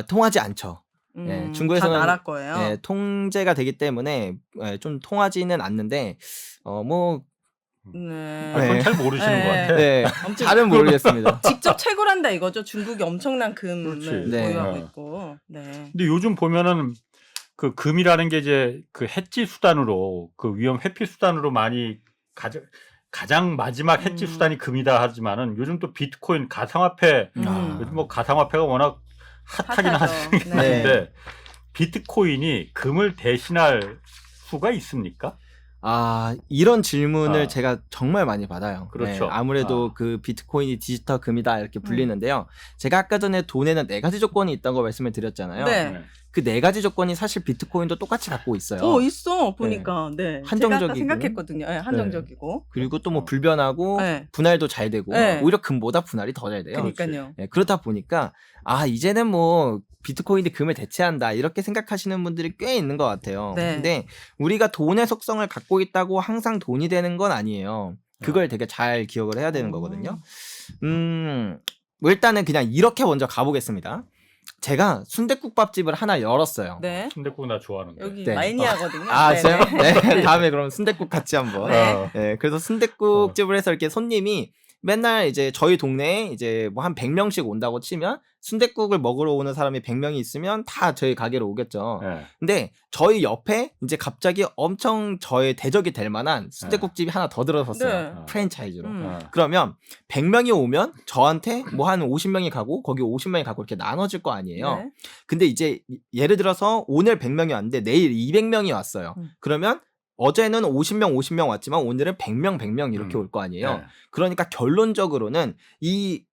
통하지 않죠. 네, 중국에서는 다 나라 거예요. 네, 통제가 되기 때문에 좀 통하지는 않는데 네. 그건 잘 모르시는 네. 것 같아. 네, 아무튼 잘은 모르겠습니다. 직접 채굴한다 이거죠. 중국이 엄청난 금을 그렇지. 네. 보유하고 네. 있고. 네. 근데 요즘 보면은 그 금이라는 게 이제 그 해지 수단으로 그 위험 회피 수단으로 많이 가장 마지막 해지 수단이 금이다 하지만은 요즘 또 비트코인 가상화폐 요즘 뭐 가상화폐가 워낙 핫하긴 핫하죠. 한데 네. 비트코인이 금을 대신할 수가 있습니까? 이런 질문을 제가 정말 많이 받아요. 그렇죠. 네, 아무래도 그 비트코인이 디지털 금이다 이렇게 불리는데요. 제가 아까 전에 돈에는 4가지 조건이 있다고 말씀을 드렸잖아요. 네. 그 4가지 조건이 사실 비트코인도 똑같이 갖고 있어요. 있어. 보니까. 네. 제가 아까 한정적이고. 생각했거든요. 네, 한정적이고. 그리고 또 뭐 불변하고 네. 분할도 잘 되고 네. 오히려 금보다 분할이 더 잘 돼요. 그러니까요. 네, 그러다 보니까 이제는 뭐 비트코인이 금을 대체한다 이렇게 생각하시는 분들이 꽤 있는 것 같아요. 네. 근데 우리가 돈의 속성을 갖고 있다고 항상 돈이 되는 건 아니에요. 그걸 되게 잘 기억을 해야 되는 거거든요. 뭐 일단은 그냥 이렇게 먼저 가보겠습니다. 제가 순댓국밥집을 하나 열었어요. 네. 순댓국 나 좋아하는데. 여기 네. 마이니아거든요. 진짜요? 네네. 네. 다음에 그럼 순댓국 같이 한번. 네. 네. 그래서 순댓국집을 해서 이렇게 손님이 맨날 이제 저희 동네에 이제 뭐 한 100명씩 온다고 치면 순댓국을 먹으러 오는 사람이 100명이 있으면 다 저희 가게로 오겠죠. 네. 근데 저희 옆에 이제 갑자기 엄청 저의 대적이 될 만한 순댓국집이 하나 더 들어섰어요. 네. 프랜차이즈로. 네. 그러면 100명이 오면 저한테 뭐 한 50명이 가고 거기 50명이 가고 이렇게 나눠질 거 아니에요. 네. 근데 이제 예를 들어서 오늘 100명이 왔는데 내일 200명이 왔어요. 그러면 어제는 50명 왔지만 오늘은 100명 이렇게 올 거 아니에요. 네. 그러니까 결론적으로는 이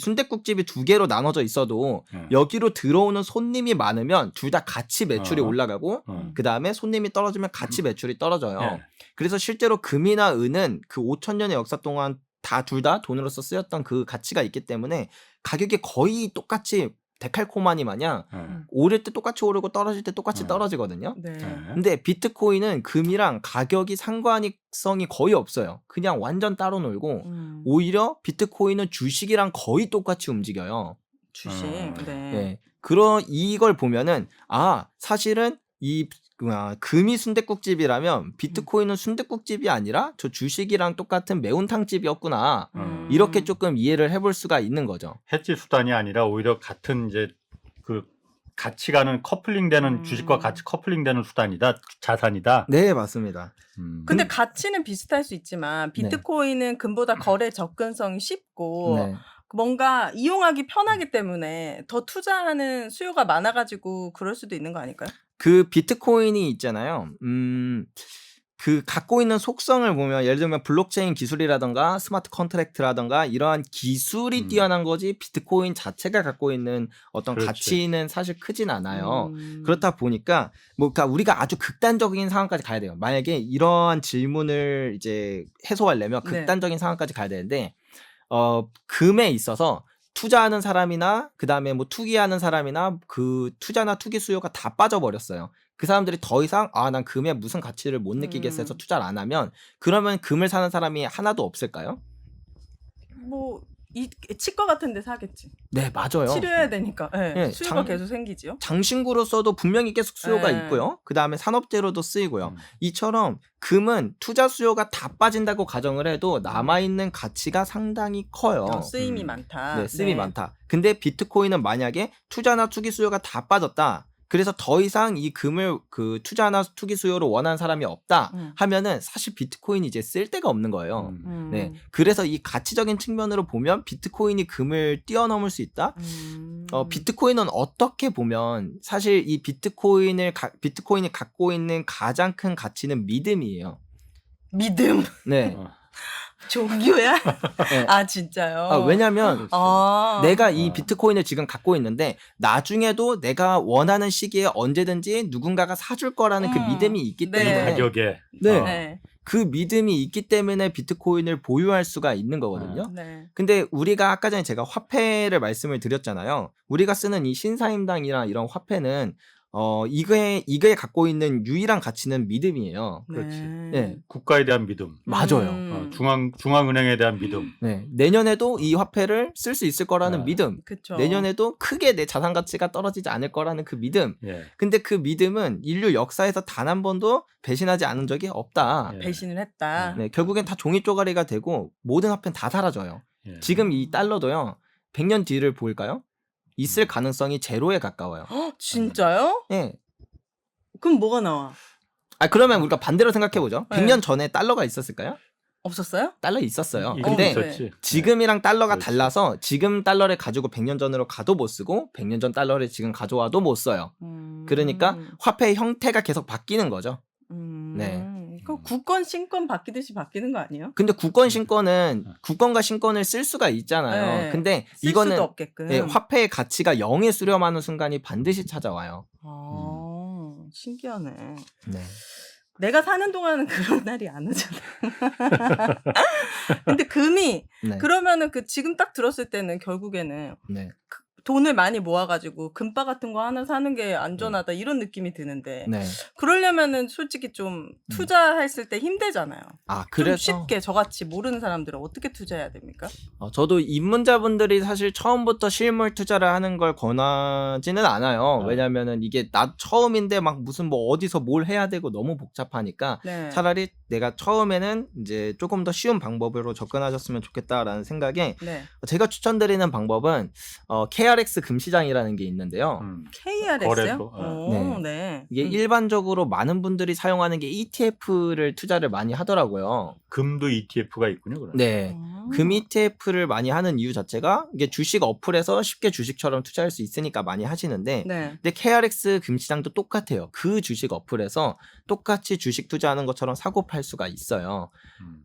순댓국집이 2개로 나눠져 있어도 여기로 들어오는 손님이 많으면 둘 다 같이 매출이 올라가고 그 다음에 손님이 떨어지면 같이 매출이 떨어져요. 네. 그래서 실제로 금이나 은은 그 5,000년의 역사 동안 둘 다 돈으로서 쓰였던 그 가치가 있기 때문에 가격이 거의 똑같이 데칼코마니 마냥 오를 때 똑같이 오르고 떨어질 때 똑같이 떨어지거든요. 네. 근데 비트코인은 금이랑 가격이 상관성이 거의 없어요. 그냥 완전 따로 놀고 오히려 비트코인은 주식이랑 거의 똑같이 움직여요. 주식. 네. 네. 이걸 보면은 사실은 금이 순댓국집이라면 비트코인은 순댓국집이 아니라 저 주식이랑 똑같은 매운탕집이었구나. 이렇게 조금 이해를 해볼 수가 있는 거죠. 해지 수단이 아니라 오히려 같은 이제 그 같이 가는 커플링되는 주식과 같이 커플링되는 수단이다, 자산이다. 네, 맞습니다. 근데 가치는 비슷할 수 있지만 비트코인은 금보다 거래 접근성이 쉽고 네. 뭔가 이용하기 편하기 때문에 더 투자하는 수요가 많아가지고 그럴 수도 있는 거 아닐까요? 그 비트코인이 있잖아요. 그 갖고 있는 속성을 보면 예를 들면 블록체인 기술이라던가 스마트 컨트랙트라던가 이러한 기술이 뛰어난 거지 비트코인 자체가 갖고 있는 어떤 그렇지. 가치는 사실 크진 않아요. 음. 그렇다 보니까 뭐 그러니까 우리가 아주 극단적인 상황까지 가야 돼요. 만약에 이러한 질문을 이제 해소하려면 네. 극단적인 상황까지 가야 되는데 금에 있어서 투자하는 사람이나 그다음에 뭐 투기하는 사람이나 그 투자나 투기 수요가 다 빠져버렸어요. 그 사람들이 더 이상 난 금에 무슨 가치를 못 느끼겠어 해서 투자를 안 하면 그러면 금을 사는 사람이 하나도 없을까요? 뭐 치과 같은 데 사겠지. 네, 맞아요. 치료해야 되니까. 네. 네, 수요가 계속 생기지요. 장신구로서도 분명히 계속 수요가 네. 있고요. 그다음에 산업재료도 쓰이고요. 이처럼 금은 투자 수요가 다 빠진다고 가정을 해도 남아있는 가치가 상당히 커요. 쓰임이 많다. 네, 쓰임이 많다. 근데 비트코인은 만약에 투자나 투기 수요가 다 빠졌다. 그래서 더 이상 이 금을 그 투자나 투기 수요로 원하는 사람이 없다 하면은 사실 비트코인이 이제 쓸 데가 없는 거예요. 네, 그래서 이 가치적인 측면으로 보면 비트코인이 금을 뛰어넘을 수 있다. 비트코인은 어떻게 보면 사실 이 비트코인이 갖고 있는 가장 큰 가치는 믿음이에요. 믿음. 네. 종교야? 네. 아 진짜요? 왜냐면 내가 이 어. 비트코인을 지금 갖고 있는데 나중에도 내가 원하는 시기에 언제든지 누군가가 사줄 거라는 그 믿음이 있기 네. 때문에 가격에. 네. 네. 그 믿음이 있기 때문에 비트코인을 보유할 수가 있는 거거든요. 네. 근데 우리가 아까 전에 제가 화폐를 말씀을 드렸잖아요. 우리가 쓰는 이 신사임당이나 이런 화폐는 이게 갖고 있는 유일한 가치는 믿음이에요. 그렇지. 네. 국가에 대한 믿음. 맞아요. 중앙은행에 대한 믿음. 네. 내년에도 이 화폐를 쓸 수 있을 거라는 믿음. 그쵸. 내년에도 크게 내 자산 가치가 떨어지지 않을 거라는 그 믿음. 예. 근데 그 믿음은 인류 역사에서 단 한 번도 배신하지 않은 적이 없다. 예. 배신을 했다. 네, 결국엔 다 종이 쪼가리가 되고 모든 화폐는 다 사라져요. 예. 지금 이 달러도요. 100년 뒤를 볼까요? 있을 가능성이 제로에 가까워요. 헉, 진짜요? 예. 그럼 뭐가 나와? 그러면 우리가 반대로 생각해 보죠. 네. 100년 전에 달러가 있었을까요? 없었어요? 달러 있었어요. 이건 근데 있었지. 지금이랑 달러가 그렇지. 달라서 지금 달러를 가지고 100년 전으로 가도 못 쓰고 100년 전 달러를 지금 가져와도 못 써요. 그러니까 화폐의 형태가 계속 바뀌는 거죠. 네. 그럼 국권 신권 바뀌듯이 바뀌는 거 아니에요? 근데 국권과 신권을 쓸 수가 있잖아요. 네. 근데 쓸 이거는 수도 없게끔. 화폐의 가치가 0에 수렴하는 순간이 반드시 찾아와요. 신기하네. 네. 내가 사는 동안은 그런 날이 안 오잖아. 근데 금이 네. 그러면은 지금 딱 들었을 때는 결국에는 네. 돈을 많이 모아가지고 금바 같은 거 하나 사는 게 안전하다 이런 느낌이 드는데 네. 그러려면은 솔직히 좀 투자했을 때 힘들잖아요. 좀 그래서 쉽게 저같이 모르는 사람들은 어떻게 투자해야 됩니까? 저도 입문자분들이 사실 처음부터 실물 투자를 하는 걸 권하지는 않아요. 왜냐면은 이게 나 처음인데 막 무슨 뭐 어디서 뭘 해야 되고 너무 복잡하니까 네. 차라리 내가 처음에는 이제 조금 더 쉬운 방법으로 접근하셨으면 좋겠다라는 생각에 네. 제가 추천드리는 방법은 KRX 금시장이라는 게 있는데요. KRX요? 거래소. 네. 이게 일반적으로 많은 분들이 사용하는 게 ETF를 투자를 많이 하더라고요. 금도 ETF가 있군요. 그럼. 네. 금 ETF를 많이 하는 이유 자체가 이게 주식 어플에서 쉽게 주식처럼 투자할 수 있으니까 많이 하시는데 네. 근데 KRX 금시장도 똑같아요. 그 주식 어플에서 똑같이 주식 투자하는 것처럼 사고 팔 수가 있어요.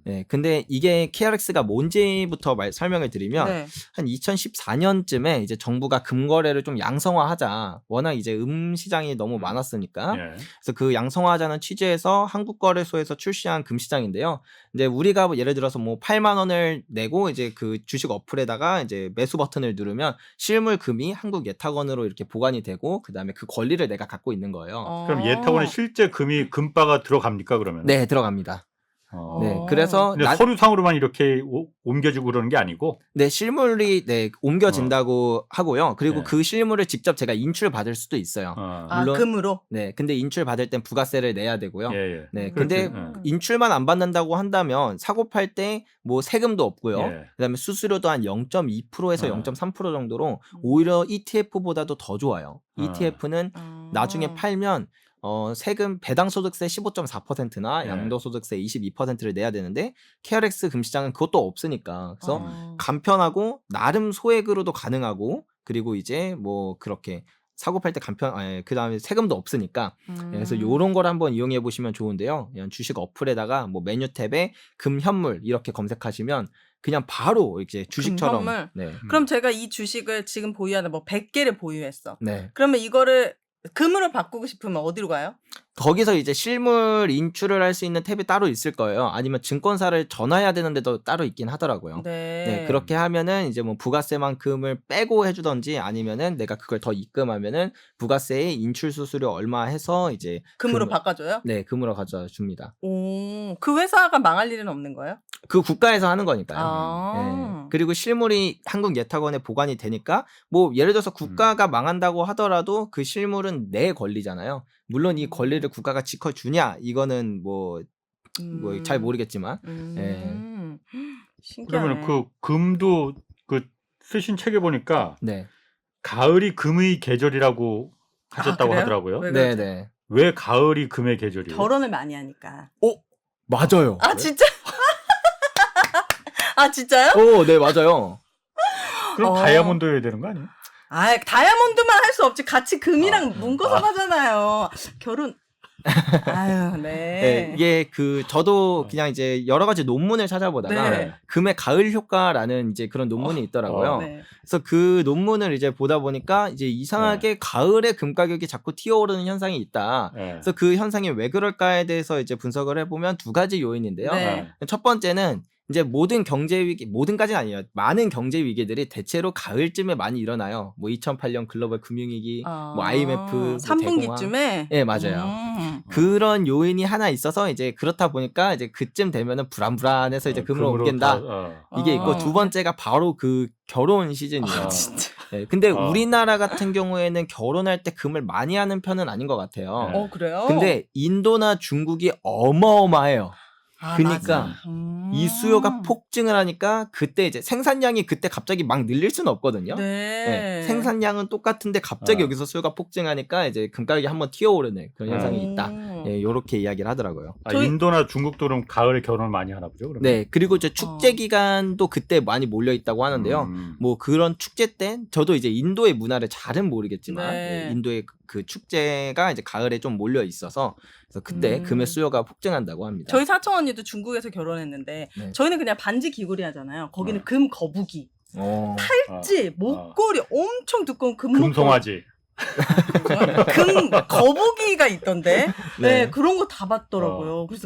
네. 근데 이게 KRX가 뭔지부터 설명을 드리면 네. 한 2014년쯤에 이제 정부가 금거래를 좀 양성화하자. 워낙 이제 시장이 너무 많았으니까. 예. 그래서 그 양성화하자는 취지에서 한국거래소에서 출시한 금시장인데요. 이제 우리가 예를 들어서 뭐 8만 원을 내고 이제 그 주식 어플에다가 이제 매수 버튼을 누르면 실물 금이 한국 예탁원으로 이렇게 보관이 되고 그다음에 그 권리를 내가 갖고 있는 거예요. 그럼 예탁원에 실제 금바가 들어갑니까 그러면? 네, 들어갑니다. 어. 네, 그래서 근데 서류상으로만 이렇게 옮겨지고 그러는 게 아니고. 네, 실물이 옮겨진다고 하고요. 그리고 네. 그 실물을 직접 제가 인출 받을 수도 있어요. 물론 금으로? 네, 근데 인출 받을 땐 부가세를 내야 되고요. 예. 네, 근데 그렇지. 인출만 안 받는다고 한다면 사고 팔 때 뭐 세금도 없고요. 예. 그다음에 수수료도 한 0.2%에서 0.3% 정도로 오히려 ETF보다도 더 좋아요. ETF는 나중에 팔면 세금 배당소득세 15.4%나 양도소득세 22%를 내야 되는데 KRX 금시장은 그것도 없으니까 그래서 간편하고 나름 소액으로도 가능하고 그리고 이제 뭐 그렇게 사고 팔 때 그다음에 세금도 없으니까 그래서 요런 걸 한번 이용해 보시면 좋은데요. 그냥 주식 어플에다가 뭐 메뉴 탭에 금현물 이렇게 검색하시면 그냥 바로 이제 주식처럼 금현물? 네. 그럼 제가 이 주식을 지금 보유하는 뭐 100개를 보유했어. 네. 그러면 이거를 금으로 바꾸고 싶으면 어디로 가요? 거기서 이제 실물 인출을 할 수 있는 탭이 따로 있을 거예요. 아니면 증권사를 전화해야 되는데도 따로 있긴 하더라고요. 네, 그렇게 하면은 이제 뭐 부가세만큼을 빼고 해주던지 아니면은 내가 그걸 더 입금하면은 부가세의 인출 수수료 얼마 해서 이제 금으로 바꿔줘요? 네, 금으로 가져다 줍니다. 오, 그 회사가 망할 일은 없는 거예요? 그 국가에서 하는 거니까요. 아. 네. 그리고 실물이 한국예탁원에 보관이 되니까 뭐 예를 들어서 국가가 망한다고 하더라도 그 실물은 내 권리잖아요. 물론 이 권리를 국가가 지켜주냐 이거는 뭐 잘 모르겠지만 신기하네. 그러면 그 금도 그 쓰신 책에 보니까 네. 가을이 금의 계절이라고 하셨다고 그래요? 하더라고요. 왜 네, 그러지? 네. 왜 가을이 금의 계절이에요? 결혼을 많이 하니까. 맞아요. 아 진짜? 아 진짜요? 네, 맞아요. 그럼 어. 다이아몬드여야 되는 거 아니에요? 아 다이아몬드만 할 수 없지. 같이 금이랑 묶어서 하잖아요. 결혼. 아유, 네, 이게 저도 그냥 이제 여러 가지 논문을 찾아보다가 네. 금의 가을 효과라는 이제 그런 논문이 있더라고요. 네. 그래서 그 논문을 이제 보다 보니까 이제 이상하게 가을에 금 가격이 자꾸 튀어오르는 현상이 있다. 네. 그래서 그 현상이 왜 그럴까에 대해서 이제 분석을 해보면 두 가지 요인인데요. 네. 첫 번째는 이제 모든 경제 위기, 모든까지는 아니에요. 많은 경제 위기들이 대체로 가을쯤에 많이 일어나요. 뭐 2008년 글로벌 금융위기, 뭐 IMF, 뭐 3분기쯤에. 네, 맞아요. 그런 요인이 하나 있어서 이제 그렇다 보니까 이제 그쯤 되면은 불안해서 이제 금으로 옮긴다. 이게 있고 두 번째가 바로 그 결혼 시즌이에요. 진짜. 네, 근데 우리나라 같은 경우에는 결혼할 때 금을 많이 하는 편은 아닌 것 같아요. 그래요? 근데 인도나 중국이 어마어마해요. 아, 그러니까 맞아. 이 수요가 폭증을 하니까 그때 이제 생산량이 그때 갑자기 막 늘릴 수는 없거든요. 네. 생산량은 똑같은데 갑자기 여기서 수요가 폭증하니까 이제 금가격이 한번 튀어오르는 그런 현상이 있다. 요렇게 이야기를 하더라고요. 인도나 중국도 그럼 가을에 결혼을 많이 하나 보죠? 그러면? 네, 그리고 이제 축제 기간도 그때 많이 몰려 있다고 하는데요. 뭐 그런 축제 때 저도 이제 인도의 문화를 잘은 모르겠지만 네. 인도의 그 축제가 이제 가을에 좀 몰려 있어서 그래서 그때 금의 수요가 폭증한다고 합니다. 저희 사촌 언니도 중국에서 결혼했는데 네. 저희는 그냥 반지 귀걸이 하잖아요. 거기는 금 거북이, 어. 찌, 목걸이 엄청 두꺼운 금 금송아지. 금 거북이가 있던데. 네. 그런 거 다 봤더라고요. 그래서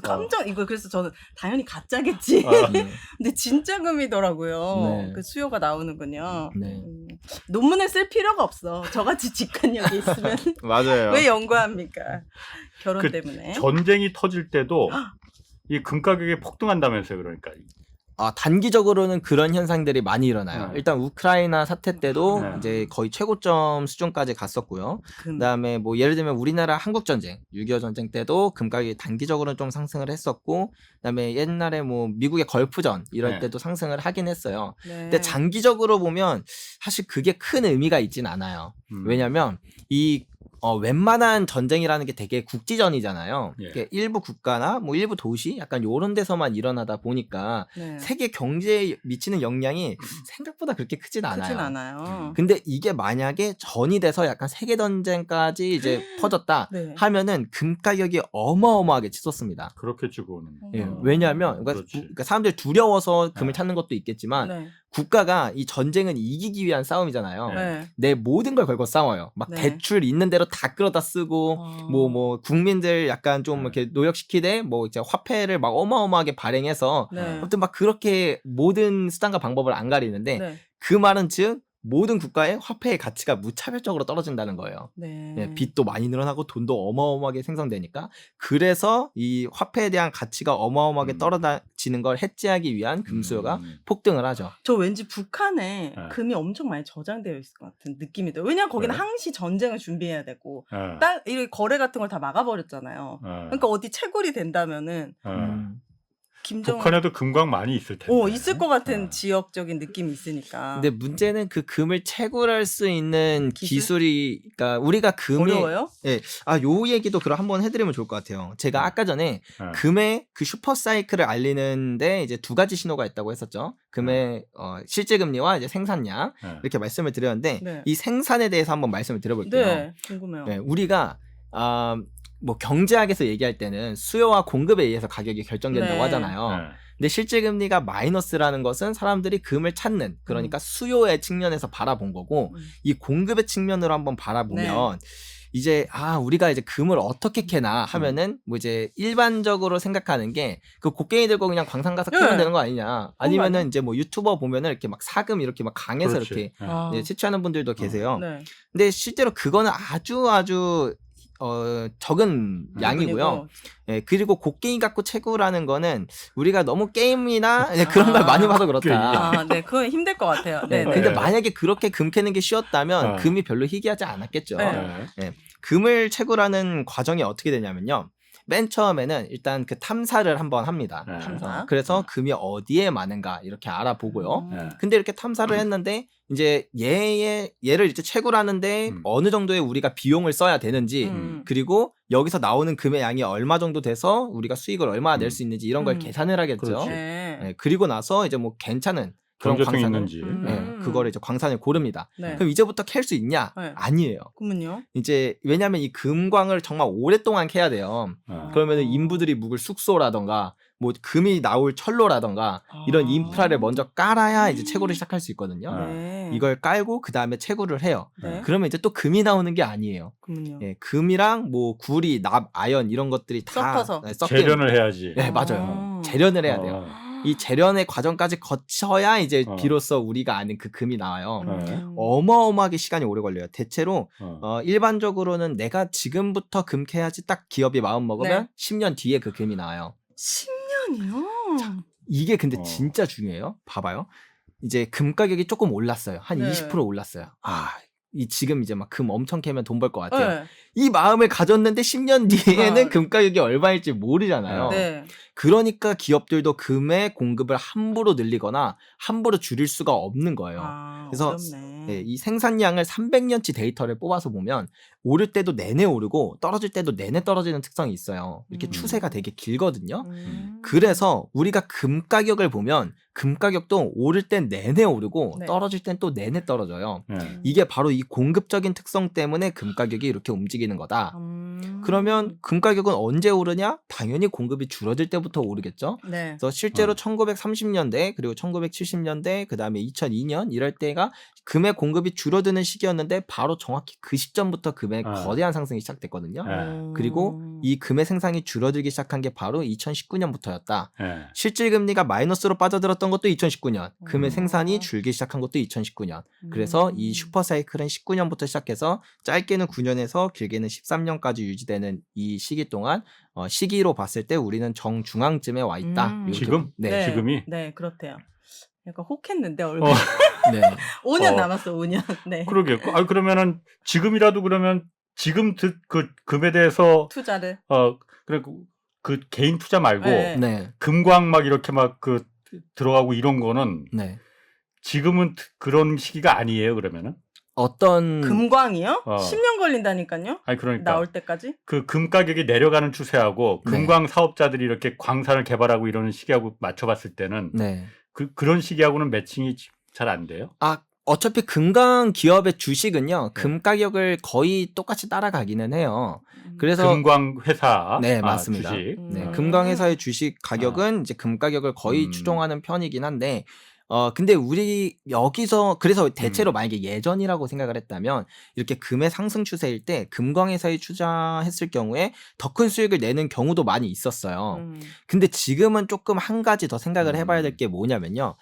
그래서 저는 당연히 가짜겠지. 근데 진짜 금이더라고요. 네. 그 수요가 나오는군요. 네. 논문을 쓸 필요가 없어. 저같이 직관력이 있으면 맞아요. 왜 연구합니까? 결혼 그 때문에. 전쟁이 터질 때도 이 금 가격이 폭등한다면서요, 그러니까. 단기적으로는 그런 현상들이 많이 일어나요. 일단 우크라이나 사태 때도 이제 거의 최고점 수준까지 갔었고요. 그다음에 뭐 예를 들면 우리나라 한국 전쟁, 6.25 전쟁 때도 금 가격이 단기적으로는 좀 상승을 했었고, 그다음에 옛날에 뭐 미국의 걸프전 이럴 때도 상승을 하긴 했어요. 근데 장기적으로 보면 사실 그게 큰 의미가 있진 않아요. 왜냐면 이 웬만한 전쟁이라는 게 되게 국지전이잖아요. 이게 일부 국가나 뭐 일부 도시 약간 요런 데서만 일어나다 보니까 세계 경제에 미치는 영향이 생각보다 그렇게 크진 않아요. 크진 않아요. 근데 이게 만약에 전이 돼서 약간 세계 전쟁까지 이제 퍼졌다 하면은 금 가격이 어마어마하게 치솟습니다. 그렇겠지, 그거는. 왜냐하면 그러니까 사람들이 두려워서 금을 찾는 것도 있겠지만 국가가 이 전쟁은 이기기 위한 싸움이잖아요. 내 모든 걸 걸고 싸워요. 막 대출 있는 대로 다 끌어다 쓰고 뭐 국민들 약간 좀 이렇게 노역시키되 뭐 이제 화폐를 막 어마어마하게 발행해서 아무튼 막 그렇게 모든 수단과 방법을 안 가리는데 그 말은 즉 모든 국가의 화폐의 가치가 무차별적으로 떨어진다는 거예요. 빚도 많이 늘어나고 돈도 어마어마하게 생성되니까 그래서 이 화폐에 대한 가치가 어마어마하게 떨어지는 걸 해지하기 위한 금 수요가 폭등을 하죠. 저 왠지 북한에 금이 엄청 많이 저장되어 있을 것 같은 느낌이 들어요. 왜냐하면 거기는 항시 전쟁을 준비해야 되고 이런 거래 같은 걸 다 막아버렸잖아요. 그러니까 어디 채굴이 된다면은 김정은 북한에도 금광 많이 있을 텐데. 있을 것 같은 어. 지역적인 느낌이 있으니까. 근데 문제는 그 금을 채굴할 수 있는 기술? 기술이, 그러니까 우리가 금이 어려워요? 요 얘기도 그럼 한번 해드리면 좋을 것 같아요. 제가 아까 전에 금의 그 슈퍼 사이클을 알리는데 이제 두 가지 신호가 있다고 했었죠. 금의 실제 금리와 이제 생산량 이렇게 말씀을 드렸는데 네. 이 생산에 대해서 한번 말씀을 드려볼게요. 네, 궁금해요. 네, 우리가 뭐 경제학에서 얘기할 때는 수요와 공급에 의해서 가격이 결정된다고 네. 하잖아요. 네. 근데 실제 금리가 마이너스라는 것은 사람들이 금을 찾는, 그러니까 수요의 측면에서 바라본 거고 이 공급의 측면으로 한번 바라보면 이제 우리가 이제 금을 어떻게 캐나 하면은 뭐 이제 일반적으로 생각하는 게 그 곡괭이 들고 그냥 광산 가서 캐면 네. 되는 거 아니냐. 아니면은 이제 뭐 유튜버 보면은 이렇게 막 사금 이렇게 막 강해서 그렇지. 이렇게 아. 채취하는 분들도 계세요. 네. 근데 실제로 그거는 아주 적은 양이고요. 예, 그리고 곡괭이 갖고 채굴하는 거는 우리가 너무 게임이나 그런 걸 많이 봐서 그렇다. 네, 그건 힘들 것 같아요. 네, 네. 근데 만약에 그렇게 금 캐는 게 쉬웠다면 금이 별로 희귀하지 않았겠죠. 네. 네. 금을 채굴하는 과정이 어떻게 되냐면요. 맨 처음에는 일단 그 탐사를 한번 합니다. 네. 탐사. 그래서 금이 어디에 많은가 이렇게 알아보고요. 네. 근데 이렇게 탐사를 했는데 이제 얘를 이제 채굴하는데 어느 정도의 우리가 비용을 써야 되는지 그리고 여기서 나오는 금의 양이 얼마 정도 돼서 우리가 수익을 얼마나 낼 수 있는지 이런 걸 계산을 하겠죠. 그렇지. 네. 그리고 나서 이제 뭐 괜찮은 그런 경제성 광산을 있는지. 그거를 이제 광산을 고릅니다. 네. 그럼 이제부터 캘 수 있냐? 네. 아니에요. 그러면요? 이제 왜냐하면 이 금광을 정말 오랫동안 캐야 돼요. 그러면은 인부들이 묵을 숙소라던가 뭐 금이 나올 철로라던가 이런 인프라를 먼저 깔아야 이제 채굴을 시작할 수 있거든요. 네. 이걸 깔고 그 다음에 채굴을 해요. 네. 그러면 이제 또 금이 나오는 게 아니에요. 그러면요. 예, 금이랑 뭐 구리, 납, 아연 이런 것들이 다 섞어서. 재련을 해야지. 네, 맞아요. 재련을 해야 돼요. 이 재련의 과정까지 거쳐야 이제 비로소 우리가 아는 그 금이 나와요. 어마어마하게 시간이 오래 걸려요. 대체로 일반적으로는 내가 지금부터 금 캐야지 딱 기업이 마음 먹으면 10년 뒤에 그 금이 나와요. 10년이요? 이게 근데 진짜 중요해요. 봐봐요. 이제 금 가격이 조금 올랐어요. 한 네. 20% 올랐어요. 지금 이제 막 금 엄청 캐면 돈 벌 것 같아요. 네. 이 마음을 가졌는데 10년 뒤에는 아. 금 가격이 얼마일지 모르잖아요. 네. 그러니까 기업들도 금의 공급을 함부로 늘리거나 함부로 줄일 수가 없는 거예요. 그래서 어렵네. 이 생산량을 300년치 데이터를 뽑아서 보면 오를 때도 내내 오르고 떨어질 때도 내내 떨어지는 특성이 있어요. 이렇게 추세가 되게 길거든요. 그래서 우리가 금 가격을 보면 금 가격도 오를 땐 내내 오르고 네. 떨어질 땐 또 내내 떨어져요. 네. 이게 바로 이 공급적인 특성 때문에 금 가격이 이렇게 움직이는 거다. 그러면 금 가격은 언제 오르냐? 당연히 공급이 줄어들 때부터 오르겠죠. 네. 그래서 실제로 1930년대 그리고 1970년대 그다음에 2002년 이럴 때가 금의 공급이 줄어드는 시기였는데 바로 정확히 그 시점부터 금의 거대한 상승이 시작됐거든요. 그리고 이 금의 생산이 줄어들기 시작한 게 바로 2019년부터였다. 네. 실질 금리가 마이너스로 빠져들었던 것도 2019년, 금의 생산이 줄기 시작한 것도 2019년. 그래서 이 슈퍼 사이클은 19년부터 시작해서 짧게는 9년에서 길게는 13년까지 유지되는 이 시기 동안 시기로 봤을 때 우리는 정중앙쯤에 와 있다. 이렇게 지금? 네. 지금이? 네, 그렇대요. 약간 혹했는데 얼굴. 네. 5년 남았어, 5년. 네. 그러게. 그러면은 지금이라도 그러면 지금 그 금에 대해서 투자를. 그래 그 개인 투자 말고 네. 네. 금광 막 이렇게 막 그 들어가고 이런 거는 네. 지금은 그런 시기가 아니에요. 그러면은? 어떤 금광이요? 10년 걸린다니까요? 아니 그러니까 나올 때까지? 그 금 가격이 내려가는 추세하고 네. 금광 사업자들이 이렇게 광산을 개발하고 이러는 시기하고 맞춰봤을 때는 네. 그런 시기하고는 매칭이 잘 안 돼요. 어차피 금광 기업의 주식은요. 금 가격을 거의 똑같이 따라가기는 해요. 그래서 금광 회사 네, 맞습니다. 주식. 네, 금광 회사의 주식 가격은 이제 금 가격을 거의 추종하는 편이긴 한데 근데 우리 여기서 그래서 대체로 만약에 예전이라고 생각을 했다면 이렇게 금의 상승 추세일 때 금광 회사에 투자했을 경우에 더 큰 수익을 내는 경우도 많이 있었어요. 근데 지금은 조금 한 가지 더 생각을 해봐야 될 게 뭐냐면요.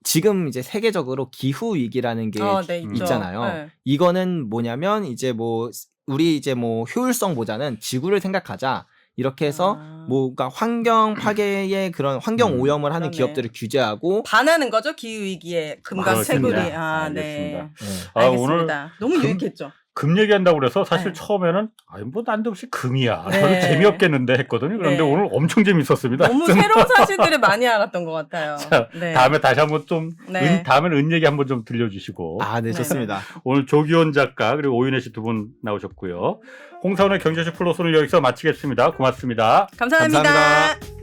지금 이제 세계적으로 기후 위기라는 게 네, 있죠. 있잖아요. 네. 이거는 뭐냐면 이제 뭐 우리 이제 뭐 효율성보다는 지구를 생각하자. 이렇게 해서 뭐가 환경 파괴의 그런 환경 오염을 하는 그러네. 기업들을 규제하고 반하는 거죠, 기후 위기에 금과 그렇습니다. 채굴이. 알겠습니다. 네. 네. 오늘 알겠습니다. 너무 유익했죠. 금 얘기한다고 그래서 사실 네. 처음에는 아니 뭐 난데없이 금이야. 네. 저도 재미없겠는데 했거든요. 그런데 네. 오늘 엄청 재밌었습니다. 너무 새로운 사실들을 많이 알았던 것 같아요. 자, 네. 다음에 다시 한번 좀 네. 다음에는 은 얘기 한번 좀 들려주시고 아, 네, 네. 좋습니다. 오늘 조기원 작가 그리고 오윤혜 씨 두 분 나오셨고요. 홍사원의 경제쇼 플러스는 여기서 마치겠습니다. 고맙습니다. 감사합니다. 감사합니다.